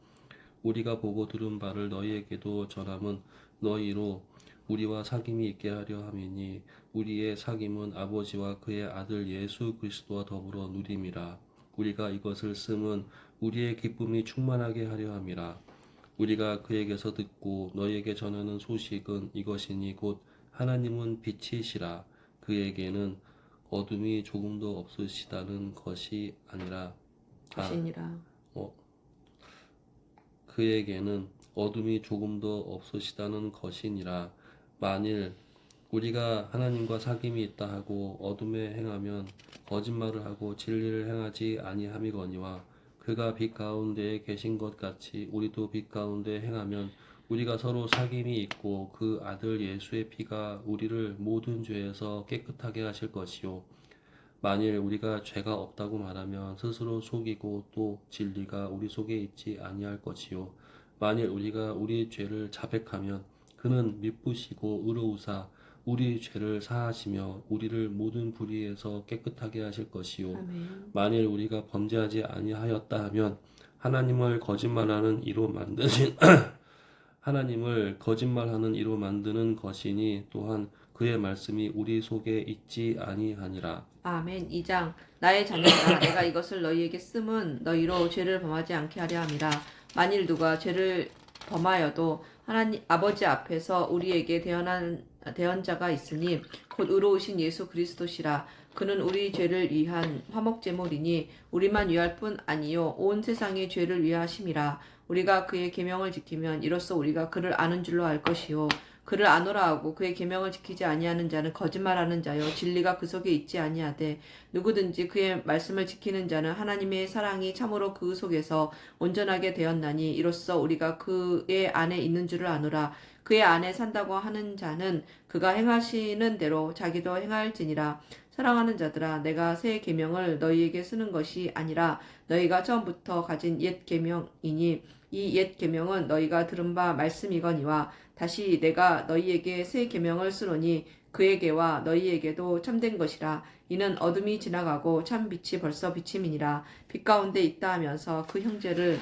Speaker 1: 우리가 보고 들은 바를 너희에게도 전함은 너희로 우리와 사귐이 있게 하려 함이니 우리의 사귐은 아버지와 그의 아들 예수 그리스도와 더불어 누림이라. 우리가 이것을 씀은 우리의 기쁨이 충만하게 하려 함이라. 우리가 그에게서 듣고 너희에게 전하는 소식은 이것이니 곧 하나님은 빛이시라. 그에게는 어둠이 조금도 없으시다는 것이 아니라 그에게는 어둠이 조금도 없으시다는 것이니라. 만일 우리가 하나님과 사귐이 있다 하고 어둠에 행하면 거짓말을 하고 진리를 행하지 아니함이거니와 그가 빛 가운데에 계신 것 같이 우리도 빛 가운데 행하면 우리가 서로 사귐이 있고 그 아들 예수의 피가 우리를 모든 죄에서 깨끗하게 하실 것이요. 만일 우리가 죄가 없다고 말하면 스스로 속이고 또 진리가 우리 속에 있지 아니할 것이요. 만일 우리가 우리 죄를 자백하면 그는 미쁘시고 의로우사 우리 죄를 사하시며 우리를 모든 불의에서 깨끗하게 하실 것이요.
Speaker 3: 아멘.
Speaker 1: 만일 우리가 범죄하지 아니하였다 하면 하나님을 거짓말하는 이로 만드신 하나님을 거짓말하는 이로 만드는 것이니 또한 그의 말씀이 우리 속에 있지 아니하니라.
Speaker 3: 아멘. 2장. 나의 자녀들아, 내가 이것을 너희에게 씀은 너희로 죄를 범하지 않게 하려 함이라. 만일 누가 죄를 범하여도 하나님 아버지 앞에서 우리에게 대언자가 있으니 곧 의로우신 예수 그리스도시라. 그는 우리 죄를 위한 화목제물이니 우리만 위할 뿐 아니요 온 세상의 죄를 위하심이라. 우리가 그의 계명을 지키면 이로써 우리가 그를 아는 줄로 알 것이요 그를 아노라 하고 그의 계명을 지키지 아니하는 자는 거짓말하는 자요 진리가 그 속에 있지 아니하되 누구든지 그의 말씀을 지키는 자는 하나님의 사랑이 참으로 그 속에서 온전하게 되었나니 이로써 우리가 그의 안에 있는 줄을 아노라. 그의 안에 산다고 하는 자는 그가 행하시는 대로 자기도 행할지니라. 사랑하는 자들아, 내가 새 계명을 너희에게 쓰는 것이 아니라 너희가 처음부터 가진 옛 계명이니 이 옛 계명은 너희가 들은 바 말씀이거니와 다시 내가 너희에게 새 계명을 쓰노니 그에게와 너희에게도 참된 것이라. 이는 어둠이 지나가고 참 빛이 벌써 비침이니라. 빛 가운데 있다 하면서 그 형제를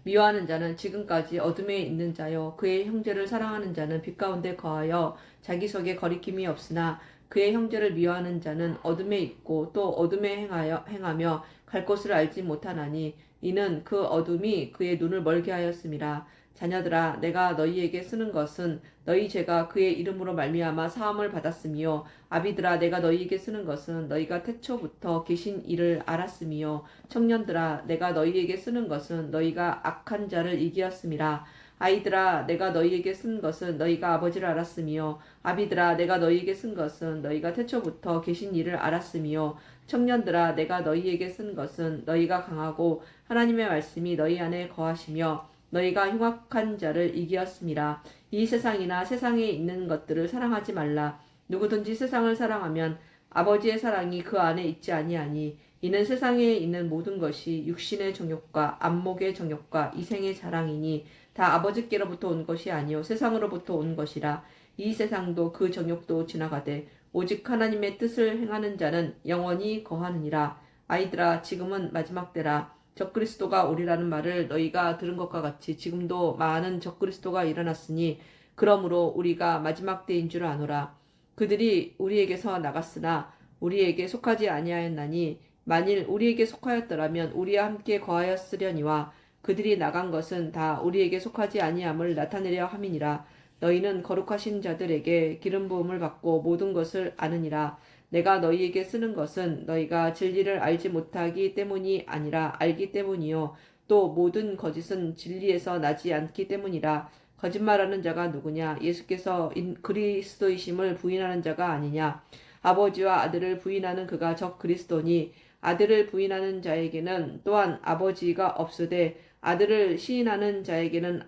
Speaker 3: 미워하는 자는 지금까지 어둠에 있는 자요 그의 형제를 사랑하는 자는 빛 가운데 거하여 자기 속에 거리낌이 없으나 그의 형제를 미워하는 자는 어둠에 있고 또 어둠에 행하며 갈 곳을 알지 못하나니 이는 그 어둠이 그의 눈을 멀게 하였음이라. 자녀들아, 내가 너희에게 쓰는 것은 너희 죄가 그의 이름으로 말미암아 사함을 받았으며 아비들아, 내가 너희에게 쓰는 것은 너희가 태초부터 계신 이를 알았으며 청년들아, 내가 너희에게 쓰는 것은 너희가 악한 자를 이기었음이라. 아이들아, 내가 너희에게 쓴 것은 너희가 아버지를 알았으며 아비들아, 내가 너희에게 쓴 것은 너희가 태초부터 계신 이를 알았으며 청년들아, 내가 너희에게 쓴 것은 너희가 강하고 하나님의 말씀이 너희 안에 거하시며 너희가 흉악한 자를 이기었음이라. 이 세상이나 세상에 있는 것들을 사랑하지 말라. 누구든지 세상을 사랑하면 아버지의 사랑이 그 안에 있지 아니하니 이는 세상에 있는 모든 것이 육신의 정욕과 안목의 정욕과 이생의 자랑이니 다 아버지께로부터 온 것이 아니요 세상으로부터 온 것이라. 이 세상도 그 정욕도 지나가되 오직 하나님의 뜻을 행하는 자는 영원히 거하느니라. 아이들아, 지금은 마지막 때라. 적그리스도가 오리라는 말을 너희가 들은 것과 같이 지금도 많은 적그리스도가 일어났으니 그러므로 우리가 마지막 때인 줄 아노라. 그들이 우리에게서 나갔으나 우리에게 속하지 아니하였나니 만일 우리에게 속하였더라면 우리와 함께 거하였으려니와 그들이 나간 것은 다 우리에게 속하지 아니함을 나타내려 함이니라. 너희는 거룩하신 자들에게 기름 부음을 받고 모든 것을 아느니라. 내가 너희에게 쓰는 것은 너희가 진리를 알지 못하기 때문이 아니라 알기 때문이요 또 모든 거짓은 진리에서 나지 않기 때문이라. 거짓말하는 자가 누구냐? 예수께서 그리스도이심을 부인하는 자가 아니냐? 아버지와 아들을 부인하는 그가 적 그리스도니 아들을 부인하는 자에게는 또한 아버지가 없으되 아들을 시인하는 자에게는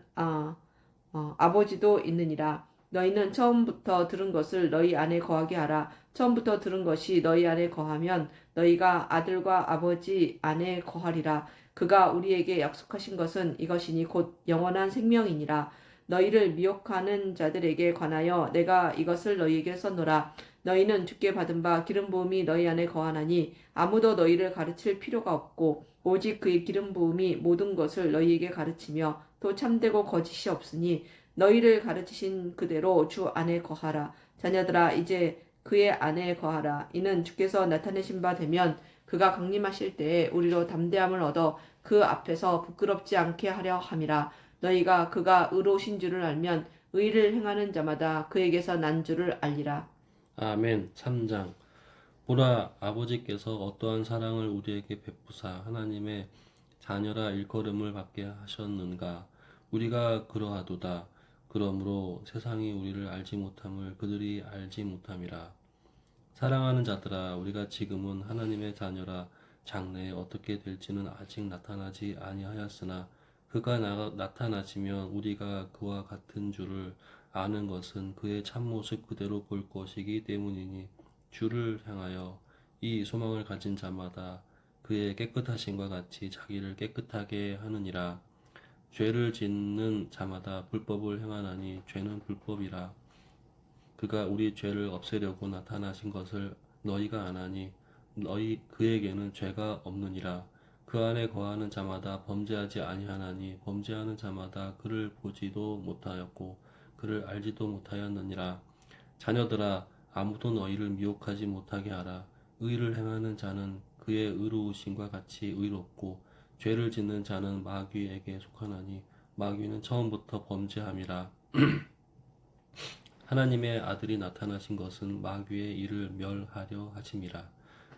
Speaker 3: 아버지도 있느니라. 너희는 처음부터 들은 것을 너희 안에 거하게 하라. 처음부터 들은 것이 너희 안에 거하면 너희가 아들과 아버지 안에 거하리라. 그가 우리에게 약속하신 것은 이것이니 곧 영원한 생명이니라. 너희를 미혹하는 자들에게 관하여 내가 이것을 너희에게 썼노라. 너희는 주께 받은 바 기름 부음이 너희 안에 거하나니 아무도 너희를 가르칠 필요가 없고 오직 그의 기름 부음이 모든 것을 너희에게 가르치며 또 참되고 거짓이 없으니 너희를 가르치신 그대로 주 안에 거하라. 자녀들아, 이제 그의 안에 거하라. 이는 주께서 나타내신 바 되면 그가 강림하실 때에 우리로 담대함을 얻어 그 앞에서 부끄럽지 않게 하려 함이라. 너희가 그가 의로우신 줄을 알면 의를 행하는 자마다 그에게서 난 줄을 알리라.
Speaker 1: 아멘. 3장. 보라, 아버지께서 어떠한 사랑을 우리에게 베푸사 하나님의 자녀라 일컬음을 받게 하셨는가. 우리가 그러하도다. 그러므로 세상이 우리를 알지 못함을 그들이 알지 못함이라. 사랑하는 자들아, 우리가 지금은 하나님의 자녀라. 장래에 어떻게 될지는 아직 나타나지 아니하였으나 그가 나타나시면 우리가 그와 같은 줄을 아는 것은 그의 참모습 그대로 볼 것이기 때문이니 주를 향하여 이 소망을 가진 자마다 그의 깨끗하심과 같이 자기를 깨끗하게 하느니라. 죄를 짓는 자마다 불법을 행하나니 죄는 불법이라. 그가 우리 죄를 없애려고 나타나신 것을 너희가 아나니 너희 그에게는 죄가 없느니라. 그 안에 거하는 자마다 범죄하지 아니하나니 범죄하는 자마다 그를 보지도 못하였고 그를 알지도 못하였느니라. 자녀들아, 아무도 너희를 미혹하지 못하게 하라. 의를 행하는 자는 그의 의로우심과 같이 의롭고 죄를 짓는 자는 마귀에게 속하나니 마귀는 처음부터 범죄함이라. 하나님의 아들이 나타나신 것은 마귀의 일을 멸하려 하심이라.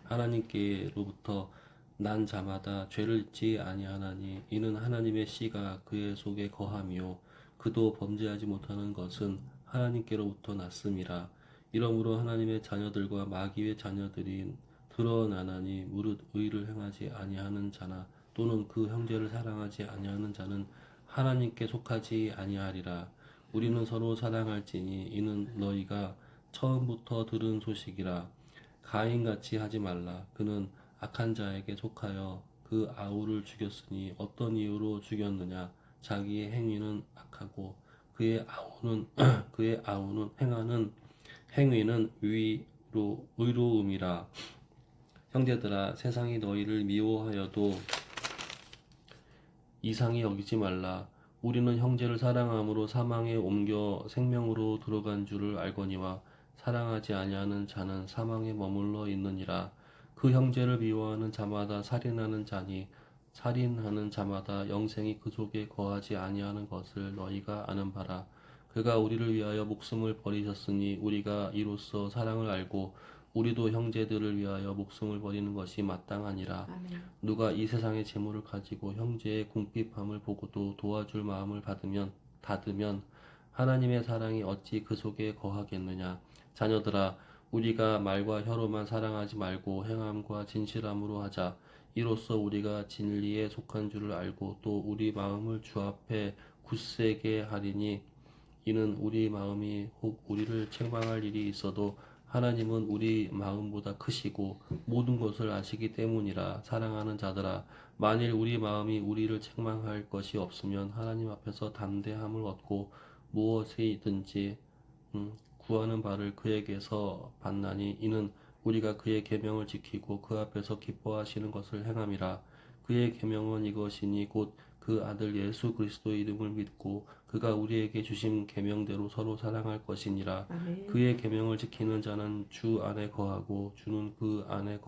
Speaker 1: 하나님께로부터 난 자마다 죄를 짓지 아니하나니 이는 하나님의 씨가 그의 속에 거하며 그도 범죄하지 못하는 것은 하나님께로부터 났음이라. 이러므로 하나님의 자녀들과 마귀의 자녀들이 드러나나니 무릇 의를 행하지 아니하는 자나 또는 그 형제를 사랑하지 아니하는 자는 하나님께 속하지 아니하리라. 우리는 서로 사랑할지니 이는 너희가 처음부터 들은 소식이라. 가인같이 하지 말라. 그는 악한 자에게 속하여 그 아우를 죽였으니 어떤 이유로 죽였느냐? 자기의 행위는 악하고 그의 아우는 그의 아우는 행하는 행위는 의로움이라. 형제들아, 세상이 너희를 미워하여도 이상히 여기지 말라. 우리는 형제를 사랑함으로 사망에 옮겨 생명으로 들어간 줄을 알거니와 사랑하지 아니하는 자는 사망에 머물러 있느니라. 그 형제를 미워하는 자마다 살인하는 자니 살인하는 자마다 영생이 그 속에 거하지 아니하는 것을 너희가 아는 바라. 그가 우리를 위하여 목숨을 버리셨으니 우리가 이로써 사랑을 알고 우리도 형제들을 위하여 목숨을 버리는 것이 마땅하니라.
Speaker 3: 아멘.
Speaker 1: 누가 이 세상의 재물을 가지고 형제의 궁핍함을 보고도 도와줄 마음을 닫으면 하나님의 사랑이 어찌 그 속에 거하겠느냐. 자녀들아, 우리가 말과 혀로만 사랑하지 말고 행함과 진실함으로 하자. 이로써 우리가 진리에 속한 줄을 알고 또 우리 마음을 주 앞에 굳세게 하리니 이는 우리 마음이 혹 우리를 책망할 일이 있어도 하나님은 우리 마음보다 크시고 모든 것을 아시기 때문이라. 사랑하는 자들아, 만일 우리 마음이 우리를 책망할 것이 없으면 하나님 앞에서 담대함을 얻고 무엇이든지 구하는 바를 그에게서 받나니 이는 우리가 그의 계명을 지키고 그 앞에서 기뻐하시는 것을 행함이라. 그의 계명은 이것이니 곧 그 아들 예수 그리스도의 이름을 믿고 그가 우리에게 주신 계명대로 서로 사랑할 것이니라.
Speaker 3: 아멘.
Speaker 1: 그의 계명을 지키는 자는 주 안에 거하고 주는 그 안에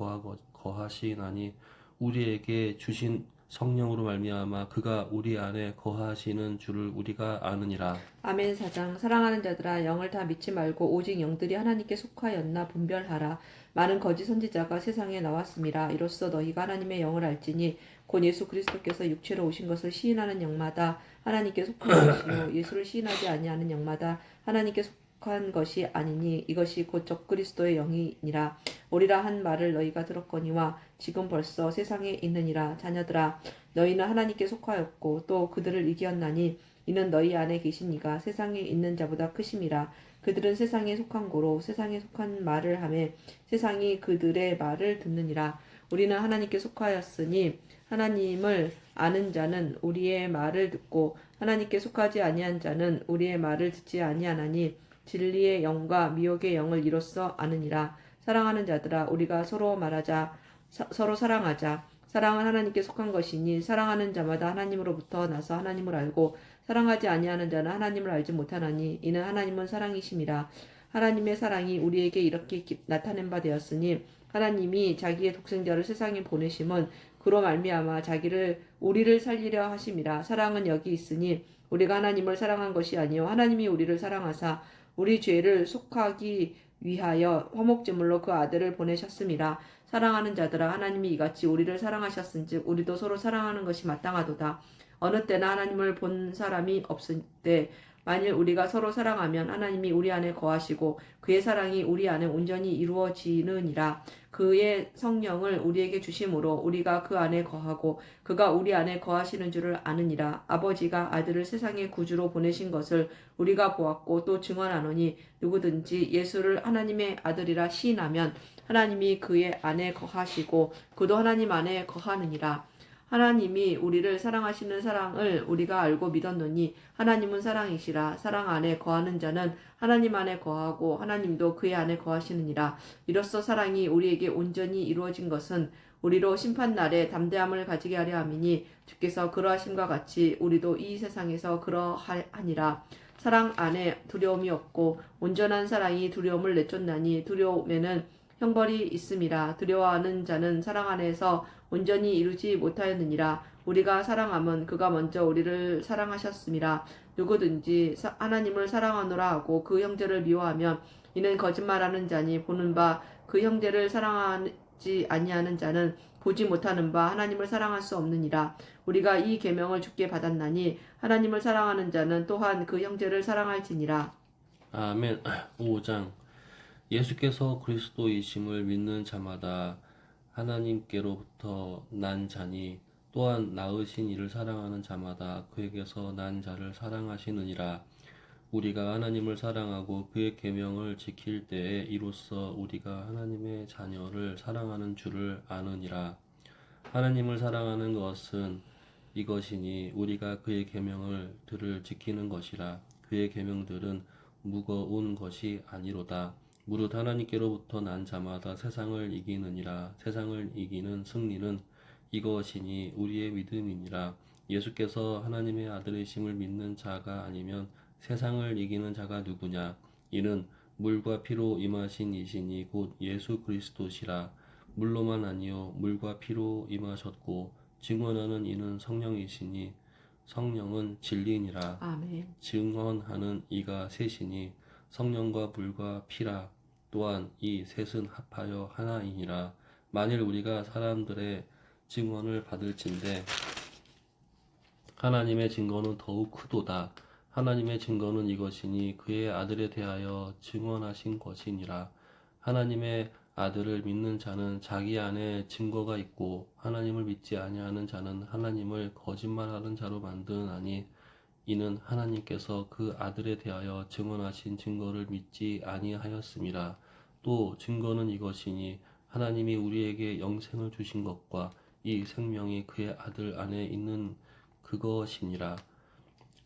Speaker 1: 거하시나니 우리에게 주신 성령으로 말미암아 그가 우리 안에 거하시는 줄을 우리가 아느니라.
Speaker 3: 아멘. 4장. 사랑하는 자들아, 영을 다 믿지 말고 오직 영들이 하나님께 속하였나 분별하라. 많은 거짓 선지자가 세상에 나왔음이라. 이로써 너희가 하나님의 영을 알지니 곧 예수 그리스도께서 육체로 오신 것을 시인하는 영마다 하나님께 속한 것이요 예수를 시인하지 아니하는 영마다 하나님께 속한 것이 아니니 이것이 곧 적그리스도의 영이니라. 오리라 한 말을 너희가 들었거니와 지금 벌써 세상에 있느니라. 자녀들아, 너희는 하나님께 속하였고 또 그들을 이기었나니 이는 너희 안에 계신 이가 세상에 있는 자보다 크심이라. 그들은 세상에 속한 고로 세상에 속한 말을 하매 세상이 그들의 말을 듣느니라. 우리는 하나님께 속하였으니 하나님을 아는 자는 우리의 말을 듣고 하나님께 속하지 아니한 자는 우리의 말을 듣지 아니하나니 진리의 영과 미혹의 영을 이로써 아느니라. 사랑하는 자들아, 우리가 서로 서로 사랑하자. 사랑은 하나님께 속한 것이니 사랑하는 자마다 하나님으로부터 나서 하나님을 알고 사랑하지 아니하는 자는 하나님을 알지 못하나니 이는 하나님은 사랑이심이라. 하나님의 사랑이 우리에게 이렇게 나타낸 바 되었으니 하나님이 자기의 독생자를 세상에 보내심은 그로 말미암아 우리를 살리려 하심이라. 사랑은 여기 있으니 우리가 하나님을 사랑한 것이 아니요 하나님이 우리를 사랑하사 우리 죄를 속하기 위하여 화목제물로 그 아들을 보내셨음이라. 사랑하는 자들아, 하나님이 이같이 우리를 사랑하셨은즉 우리도 서로 사랑하는 것이 마땅하도다. 어느 때나 하나님을 본 사람이 없을 때 만일 우리가 서로 사랑하면 하나님이 우리 안에 거하시고 그의 사랑이 우리 안에 온전히 이루어지느니라. 그의 성령을 우리에게 주심으로 우리가 그 안에 거하고 그가 우리 안에 거하시는 줄을 아느니라. 아버지가 아들을 세상의 구주로 보내신 것을 우리가 보았고 또 증언하노니 누구든지 예수를 하나님의 아들이라 시인하면 하나님이 그의 안에 거하시고 그도 하나님 안에 거하느니라. 하나님이 우리를 사랑하시는 사랑을 우리가 알고 믿었노니 하나님은 사랑이시라. 사랑 안에 거하는 자는 하나님 안에 거하고 하나님도 그의 안에 거하시느니라. 이로써 사랑이 우리에게 온전히 이루어진 것은 우리로 심판날에 담대함을 가지게 하려 함이니 주께서 그러하심과 같이 우리도 이 세상에서 그러하니라. 사랑 안에 두려움이 없고 온전한 사랑이 두려움을 내쫓나니 두려움에는 형벌이 있음이라. 두려워하는 자는 사랑 안에서 온전히 이루지 못하였느니라. 우리가 사랑함은 그가 먼저 우리를 사랑하셨음이라. 누구든지 하나님을 사랑하노라 하고 그 형제를 미워하면 이는 거짓말하는 자니 보는 바 그 형제를 사랑하지 아니하는 자는 보지 못하는 바 하나님을 사랑할 수 없느니라. 우리가 이 계명을 주께 받았나니 하나님을 사랑하는 자는 또한 그 형제를 사랑할지니라.
Speaker 1: 아멘. 5장 예수께서 그리스도이심을 믿는 자마다 하나님께로부터 난 자니 또한 낳으신 이를 사랑하는 자마다 그에게서 난 자를 사랑하시느니라. 우리가 하나님을 사랑하고 그의 계명을 지킬 때에 이로써 우리가 하나님의 자녀를 사랑하는 줄을 아느니라. 하나님을 사랑하는 것은 이것이니 우리가 그의 계명들을 지키는 것이라. 그의 계명들은 무거운 것이 아니로다. 무릇 하나님께로부터 난 자마다 세상을 이기느니라. 세상을 이기는 승리는 이것이니 우리의 믿음이니라. 예수께서 하나님의 아들이심을 믿는 자가 아니면 세상을 이기는 자가 누구냐? 이는 물과 피로 임하신 이시니 곧 예수 그리스도시라. 물로만 아니요 물과 피로 임하셨고 증언하는 이는 성령이시니 성령은 진리니라.
Speaker 3: 아멘.
Speaker 1: 증언하는 이가 셋이니 성령과 물과 피라. 또한 이 셋은 합하여 하나이니라. 만일 우리가 사람들의 증언을 받을진대 하나님의 증거는 더욱 크도다. 하나님의 증거는 이것이니 그의 아들에 대하여 증언하신 것이니라. 하나님의 아들을 믿는 자는 자기 안에 증거가 있고 하나님을 믿지 아니하는 자는 하나님을 거짓말하는 자로 만드나니 이는 하나님께서 그 아들에 대하여 증언하신 증거를 믿지 아니하였음이라. 또 증거는 이것이니 하나님이 우리에게 영생을 주신 것과 이 생명이 그의 아들 안에 있는 그것이니라.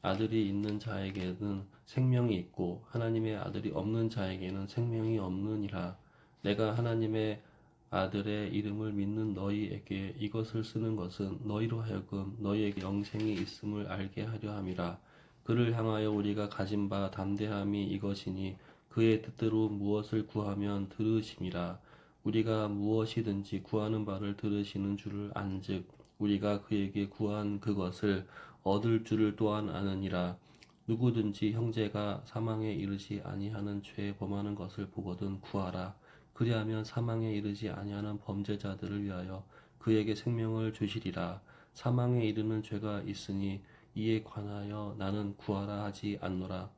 Speaker 1: 아들이 있는 자에게는 생명이 있고 하나님의 아들이 없는 자에게는 생명이 없느니라. 내가 하나님의 아들의 이름을 믿는 너희에게 이것을 쓰는 것은 너희로 하여금 너희에게 영생이 있음을 알게 하려 함이라. 그를 향하여 우리가 가진 바 담대함이 이것이니 그의 뜻대로 무엇을 구하면 들으심이라. 우리가 무엇이든지 구하는 바를 들으시는 줄을 안즉 우리가 그에게 구한 그것을 얻을 줄을 또한 아느니라. 누구든지 형제가 사망에 이르지 아니하는 죄에 범하는 것을 보거든 구하라. 그리하면 사망에 이르지 아니하는 범죄자들을 위하여 그에게 생명을 주시리라. 사망에 이르는 죄가 있으니 이에 관하여 나는 구하라 하지 않노라.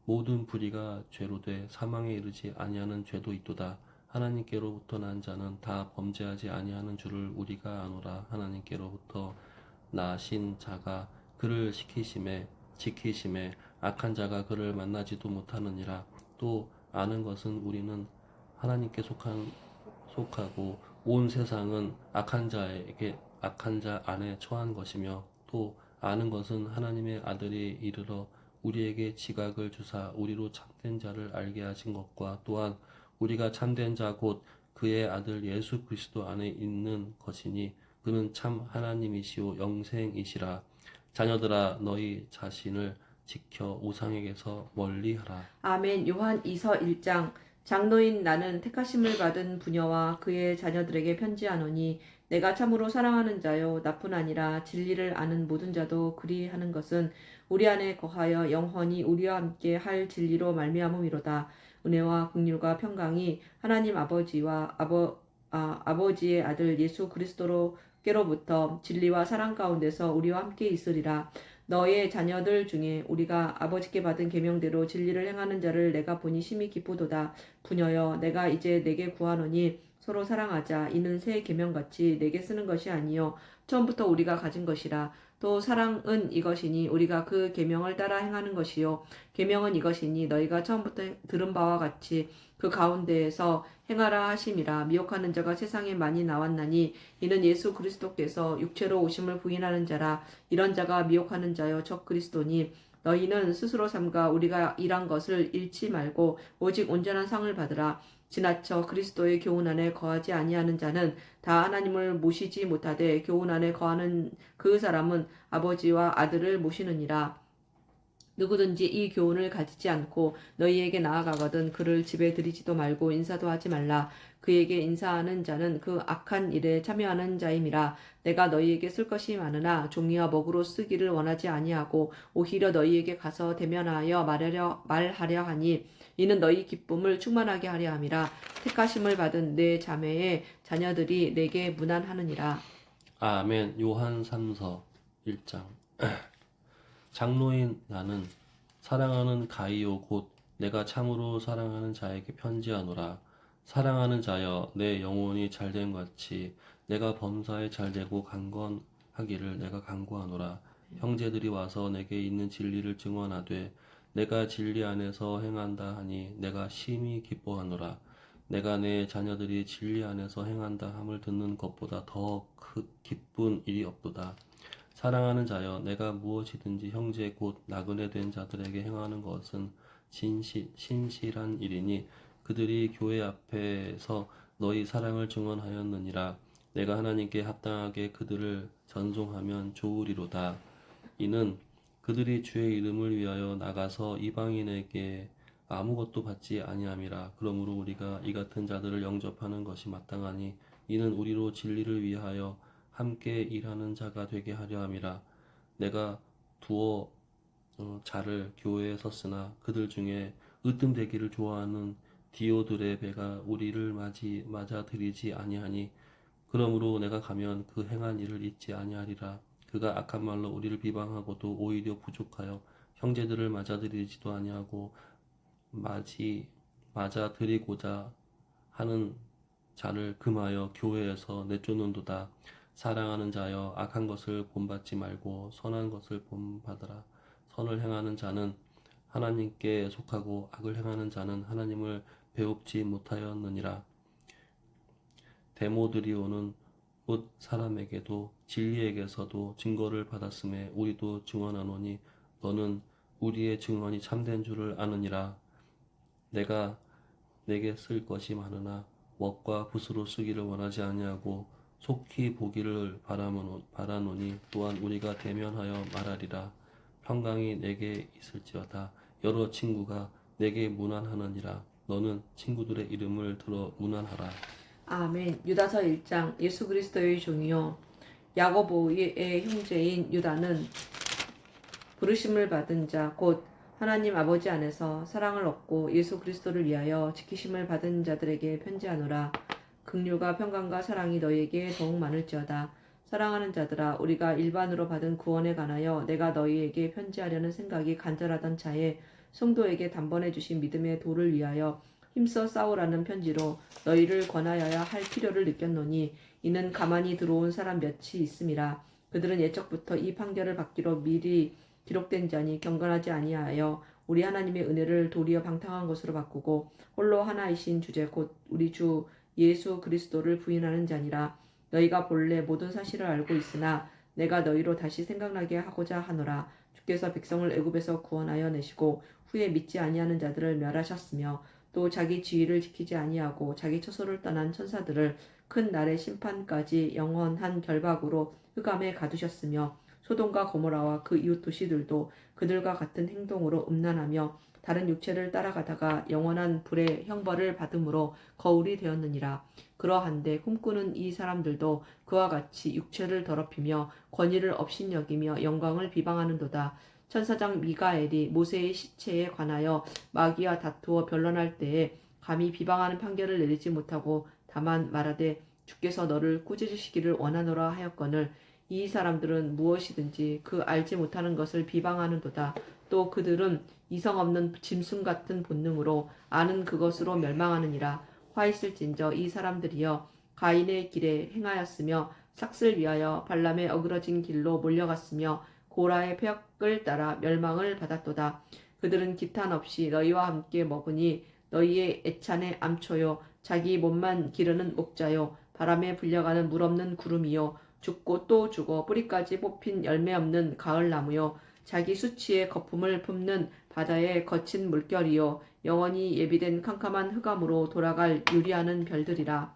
Speaker 1: 모든 불의가 죄로 돼 사망에 이르지 아니하는 죄도 있도다. 하나님께로부터 난 자는 다 범죄하지 아니하는 줄을 우리가 아노라. 하나님께로부터 나신 자가 그를 지키심에 악한 자가 그를 만나지도 못하느니라. 또 아는 것은 우리는 하나님께 속하고 온 세상은 악한 자 안에 처한 것이며 또 아는 것은 하나님의 아들이 이르러 우리에게 지각을 주사 우리로 참된 자를 알게 하신 것과 또한 우리가 참된 자 곧 그의 아들 예수 그리스도 안에 있는 것이니 그는 참 하나님이시오 영생이시라. 자녀들아 너희 자신을 지켜 우상에게서 멀리하라.
Speaker 3: 아멘. 요한 2서 1장. 장로인 나는 택하심을 받은 부녀와 그의 자녀들에게 편지하노니 내가 참으로 사랑하는 자요 나뿐 아니라 진리를 아는 모든 자도 그리하는 것은 우리 안에 거하여 영원히 우리와 함께 할 진리로 말미암음이로다. 은혜와 긍휼과 평강이 하나님 아버지와 아버지의 아들 예수 그리스도께로부터 진리와 사랑 가운데서 우리와 함께 있으리라. 너의 자녀들 중에 우리가 아버지께 받은 계명대로 진리를 행하는 자를 내가 보니 심히 기쁘도다. 부녀여 내가 이제 내게 구하노니 서로 사랑하자. 이는 새 계명같이 내게 쓰는 것이 아니요 처음부터 우리가 가진 것이라. 또 사랑은 이것이니 우리가 그 계명을 따라 행하는 것이요 계명은 이것이니 너희가 처음부터 들은 바와 같이 그 가운데에서 행하라 하심이라. 미혹하는 자가 세상에 많이 나왔나니 이는 예수 그리스도께서 육체로 오심을 부인하는 자라. 이런 자가 미혹하는 자요 적 그리스도니 너희는 스스로 삼가 우리가 일한 것을 잃지 말고 오직 온전한 상을 받으라. 지나쳐 그리스도의 교훈 안에 거하지 아니하는 자는 다 하나님을 모시지 못하되 교훈 안에 거하는 그 사람은 아버지와 아들을 모시느니라. 누구든지 이 교훈을 가지지 않고 너희에게 나아가거든 그를 집에 들이지도 말고 인사도 하지 말라. 그에게 인사하는 자는 그 악한 일에 참여하는 자임이라. 내가 너희에게 쓸 것이 많으나 종이와 먹으로 쓰기를 원하지 아니하고 오히려 너희에게 가서 대면하여 말하려 하니 이는 너희 기쁨을 충만하게 하려 함이라. 택하심을 받은 내 자매의 자녀들이 내게 문안하느니라.
Speaker 1: 아멘. 요한 3서 1장. 장로인 나는 사랑하는 가이오 곧 내가 참으로 사랑하는 자에게 편지하노라. 사랑하는 자여, 내 영혼이 잘됨 같이 내가 범사에 잘되고 강건하기를 내가 간구하노라. 형제들이 와서 내게 있는 진리를 증언하되 내가 진리 안에서 행한다 하니 내가 심히 기뻐하노라. 내가 내 자녀들이 진리 안에서 행한다 함을 듣는 것보다 더 기쁜 일이 없도다. 사랑하는 자여, 내가 무엇이든지 형제 곧 나그네 된 자들에게 행하는 것은 신실한 일이니 그들이 교회 앞에서 너희 사랑을 증언하였느니라. 내가 하나님께 합당하게 그들을 전송하면 좋으리로다. 이는 그들이 주의 이름을 위하여 나가서 이방인에게 아무것도 받지 아니함이라. 그러므로 우리가 이 같은 자들을 영접하는 것이 마땅하니 이는 우리로 진리를 위하여 함께 일하는 자가 되게 하려 함이라. 내가 두어 자를 교회에 섰으나 그들 중에 으뜸되기를 좋아하는 디오드레베가 우리를 맞아들이지 아니하니 그러므로 내가 가면 그 행한 일을 잊지 아니하리라. 그가 악한 말로 우리를 비방하고도 오히려 부족하여 형제들을 맞아들이지도 아니하고 맞아들이고자 하는 자를 금하여 교회에서 내쫓는도다. 사랑하는 자여, 악한 것을 본받지 말고 선한 것을 본받으라. 선을 행하는 자는 하나님께 속하고 악을 행하는 자는 하나님을 배웁지 못하였느니라. 데모드리오는 곧 사람에게도 진리에게서도 증거를 받았음에 우리도 증언하노니 너는 우리의 증언이 참된 줄을 아느니라. 내가 내게 쓸 것이 많으나 웍과 붓으로 쓰기를 원하지 아니하고 속히 보기를 바라노니 또한 우리가 대면하여 말하리라. 평강이 내게 있을지어다. 여러 친구가 내게 문안하느니라. 너는 친구들의 이름을 들어 문안하라.
Speaker 3: 아멘. 유다서 1장. 예수 그리스도의 종이요 야고보의 형제인 유다는 부르심을 받은 자 곧 하나님 아버지 안에서 사랑을 얻고 예수 그리스도를 위하여 지키심을 받은 자들에게 편지하노라. 긍휼과 평강과 사랑이 너희에게 더욱 많을지어다. 사랑하는 자들아, 우리가 일반으로 받은 구원에 관하여 내가 너희에게 편지하려는 생각이 간절하던 차에 성도에게 단번에 주신 믿음의 도를 위하여 힘써 싸우라는 편지로 너희를 권하여야 할 필요를 느꼈노니 이는 가만히 들어온 사람 몇이 있음이라. 그들은 예적부터 이 판결을 받기로 미리 기록된 자니 경건하지 아니하여 우리 하나님의 은혜를 도리어 방탕한 것으로 바꾸고 홀로 하나이신 주제 곧 우리 주 예수 그리스도를 부인하는 자니라. 너희가 본래 모든 사실을 알고 있으나 내가 너희로 다시 생각나게 하고자 하노라. 주께서 백성을 애굽에서 구원하여 내시고 후에 믿지 아니하는 자들을 멸하셨으며 또 자기 지위를 지키지 아니하고 자기 처소를 떠난 천사들을 큰 날의 심판까지 영원한 결박으로 흑암에 가두셨으며 소돔과 고모라와 그 이웃 도시들도 그들과 같은 행동으로 음란하며 다른 육체를 따라가다가 영원한 불의 형벌을 받음으로 거울이 되었느니라. 그러한데 꿈꾸는 이 사람들도 그와 같이 육체를 더럽히며 권위를 업신여기며 영광을 비방하는도다. 천사장 미가엘이 모세의 시체에 관하여 마귀와 다투어 변론할 때에 감히 비방하는 판결을 내리지 못하고 다만 말하되 주께서 너를 꾸짖으시기를 원하노라 하였거늘 이 사람들은 무엇이든지 그 알지 못하는 것을 비방하는도다. 또 그들은 이성 없는 짐승 같은 본능으로 아는 그것으로 멸망하느니라. 화 있을진저 이 사람들이여 가인의 길에 행하였으며 삭슬 위하여 발람의 어그러진 길로 몰려갔으며 고라의 폐역을 따라 멸망을 받았도다. 그들은 기탄 없이 너희와 함께 먹으니 너희의 애찬의 암초요 자기 몸만 기르는 목자요 바람에 불려가는 물 없는 구름이요 죽고 또 죽어 뿌리까지 뽑힌 열매 없는 가을나무요 자기 수치의 거품을 품는 바다의 거친 물결이요 영원히 예비된 캄캄한 흑암으로 돌아갈 유리하는 별들이라.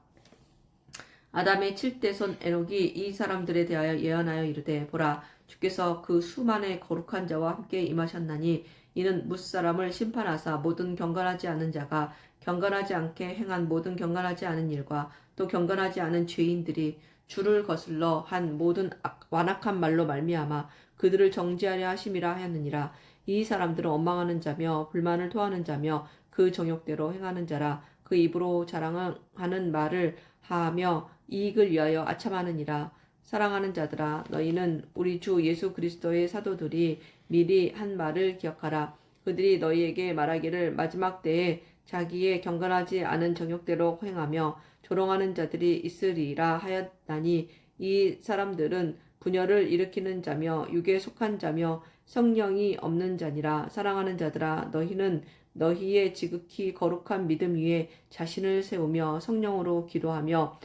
Speaker 3: 아담의 7대 손 에녹이 이 사람들에 대하여 예언하여 이르되 보라 주께서 그 수만의 거룩한 자와 함께 임하셨나니 이는 뭇사람을 심판하사 모든 경건하지 않은 자가 경건하지 않게 행한 모든 경건하지 않은 일과 또 경건하지 않은 죄인들이 주를 거슬러 한 모든 완악한 말로 말미암아 그들을 정죄하려 하심이라 하였느니라. 이 사람들은 원망하는 자며 불만을 토하는 자며 그 정욕대로 행하는 자라. 그 입으로 자랑하는 말을 하며 이익을 위하여 아첨하느니라. 사랑하는 자들아, 너희는 우리 주 예수 그리스도의 사도들이 미리 한 말을 기억하라. 그들이 너희에게 말하기를 마지막 때에 자기의 경건하지 않은 정욕대로 행하며 조롱하는 자들이 있으리라 하였나니, 이 사람들은 분열을 일으키는 자며 육에 속한 자며 성령이 없는 자니라. 사랑하는 자들아, 너희는 너희의 지극히 거룩한 믿음 위에 자신을 세우며 성령으로 기도하며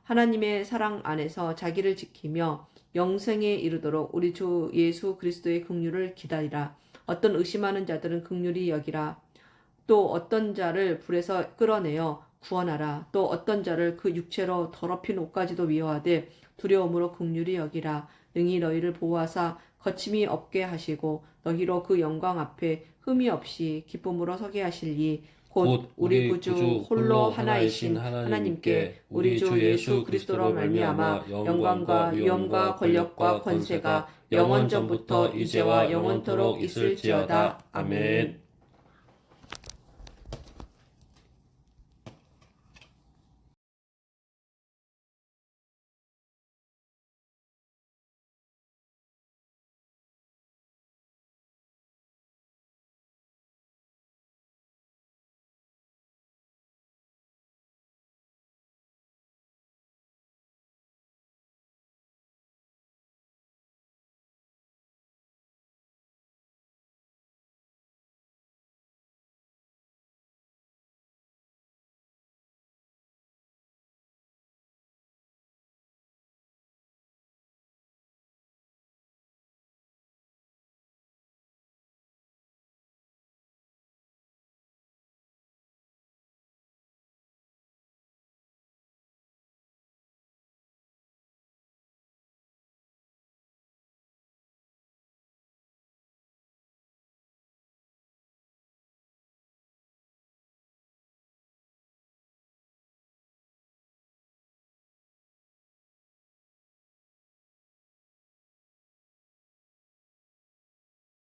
Speaker 3: 하나님의 사랑 안에서 자기를 지키며 영생에 이르도록 우리 주 예수 그리스도의 긍휼을 기다리라. 어떤 의심하는 자들은 긍휼히 여기라. 또 어떤 자를 불에서 끌어내어 구원하라. 또 어떤 자를 그 육체로 더럽힌 옷까지도 미워하되 두려움으로 긍휼히 여기라. 능히 너희를 보호하사 거침이 없게 하시고 너희로 그 영광 앞에 흠이 없이 기쁨으로 서게 하실리. 곧 우리 구주 홀로 하나이신 하나님께 우리 주 예수 그리스도로 말미암아 영광과 위엄과 권력과 권세가 영원 전부터 이제와 영원토록 있을지어다. 아멘.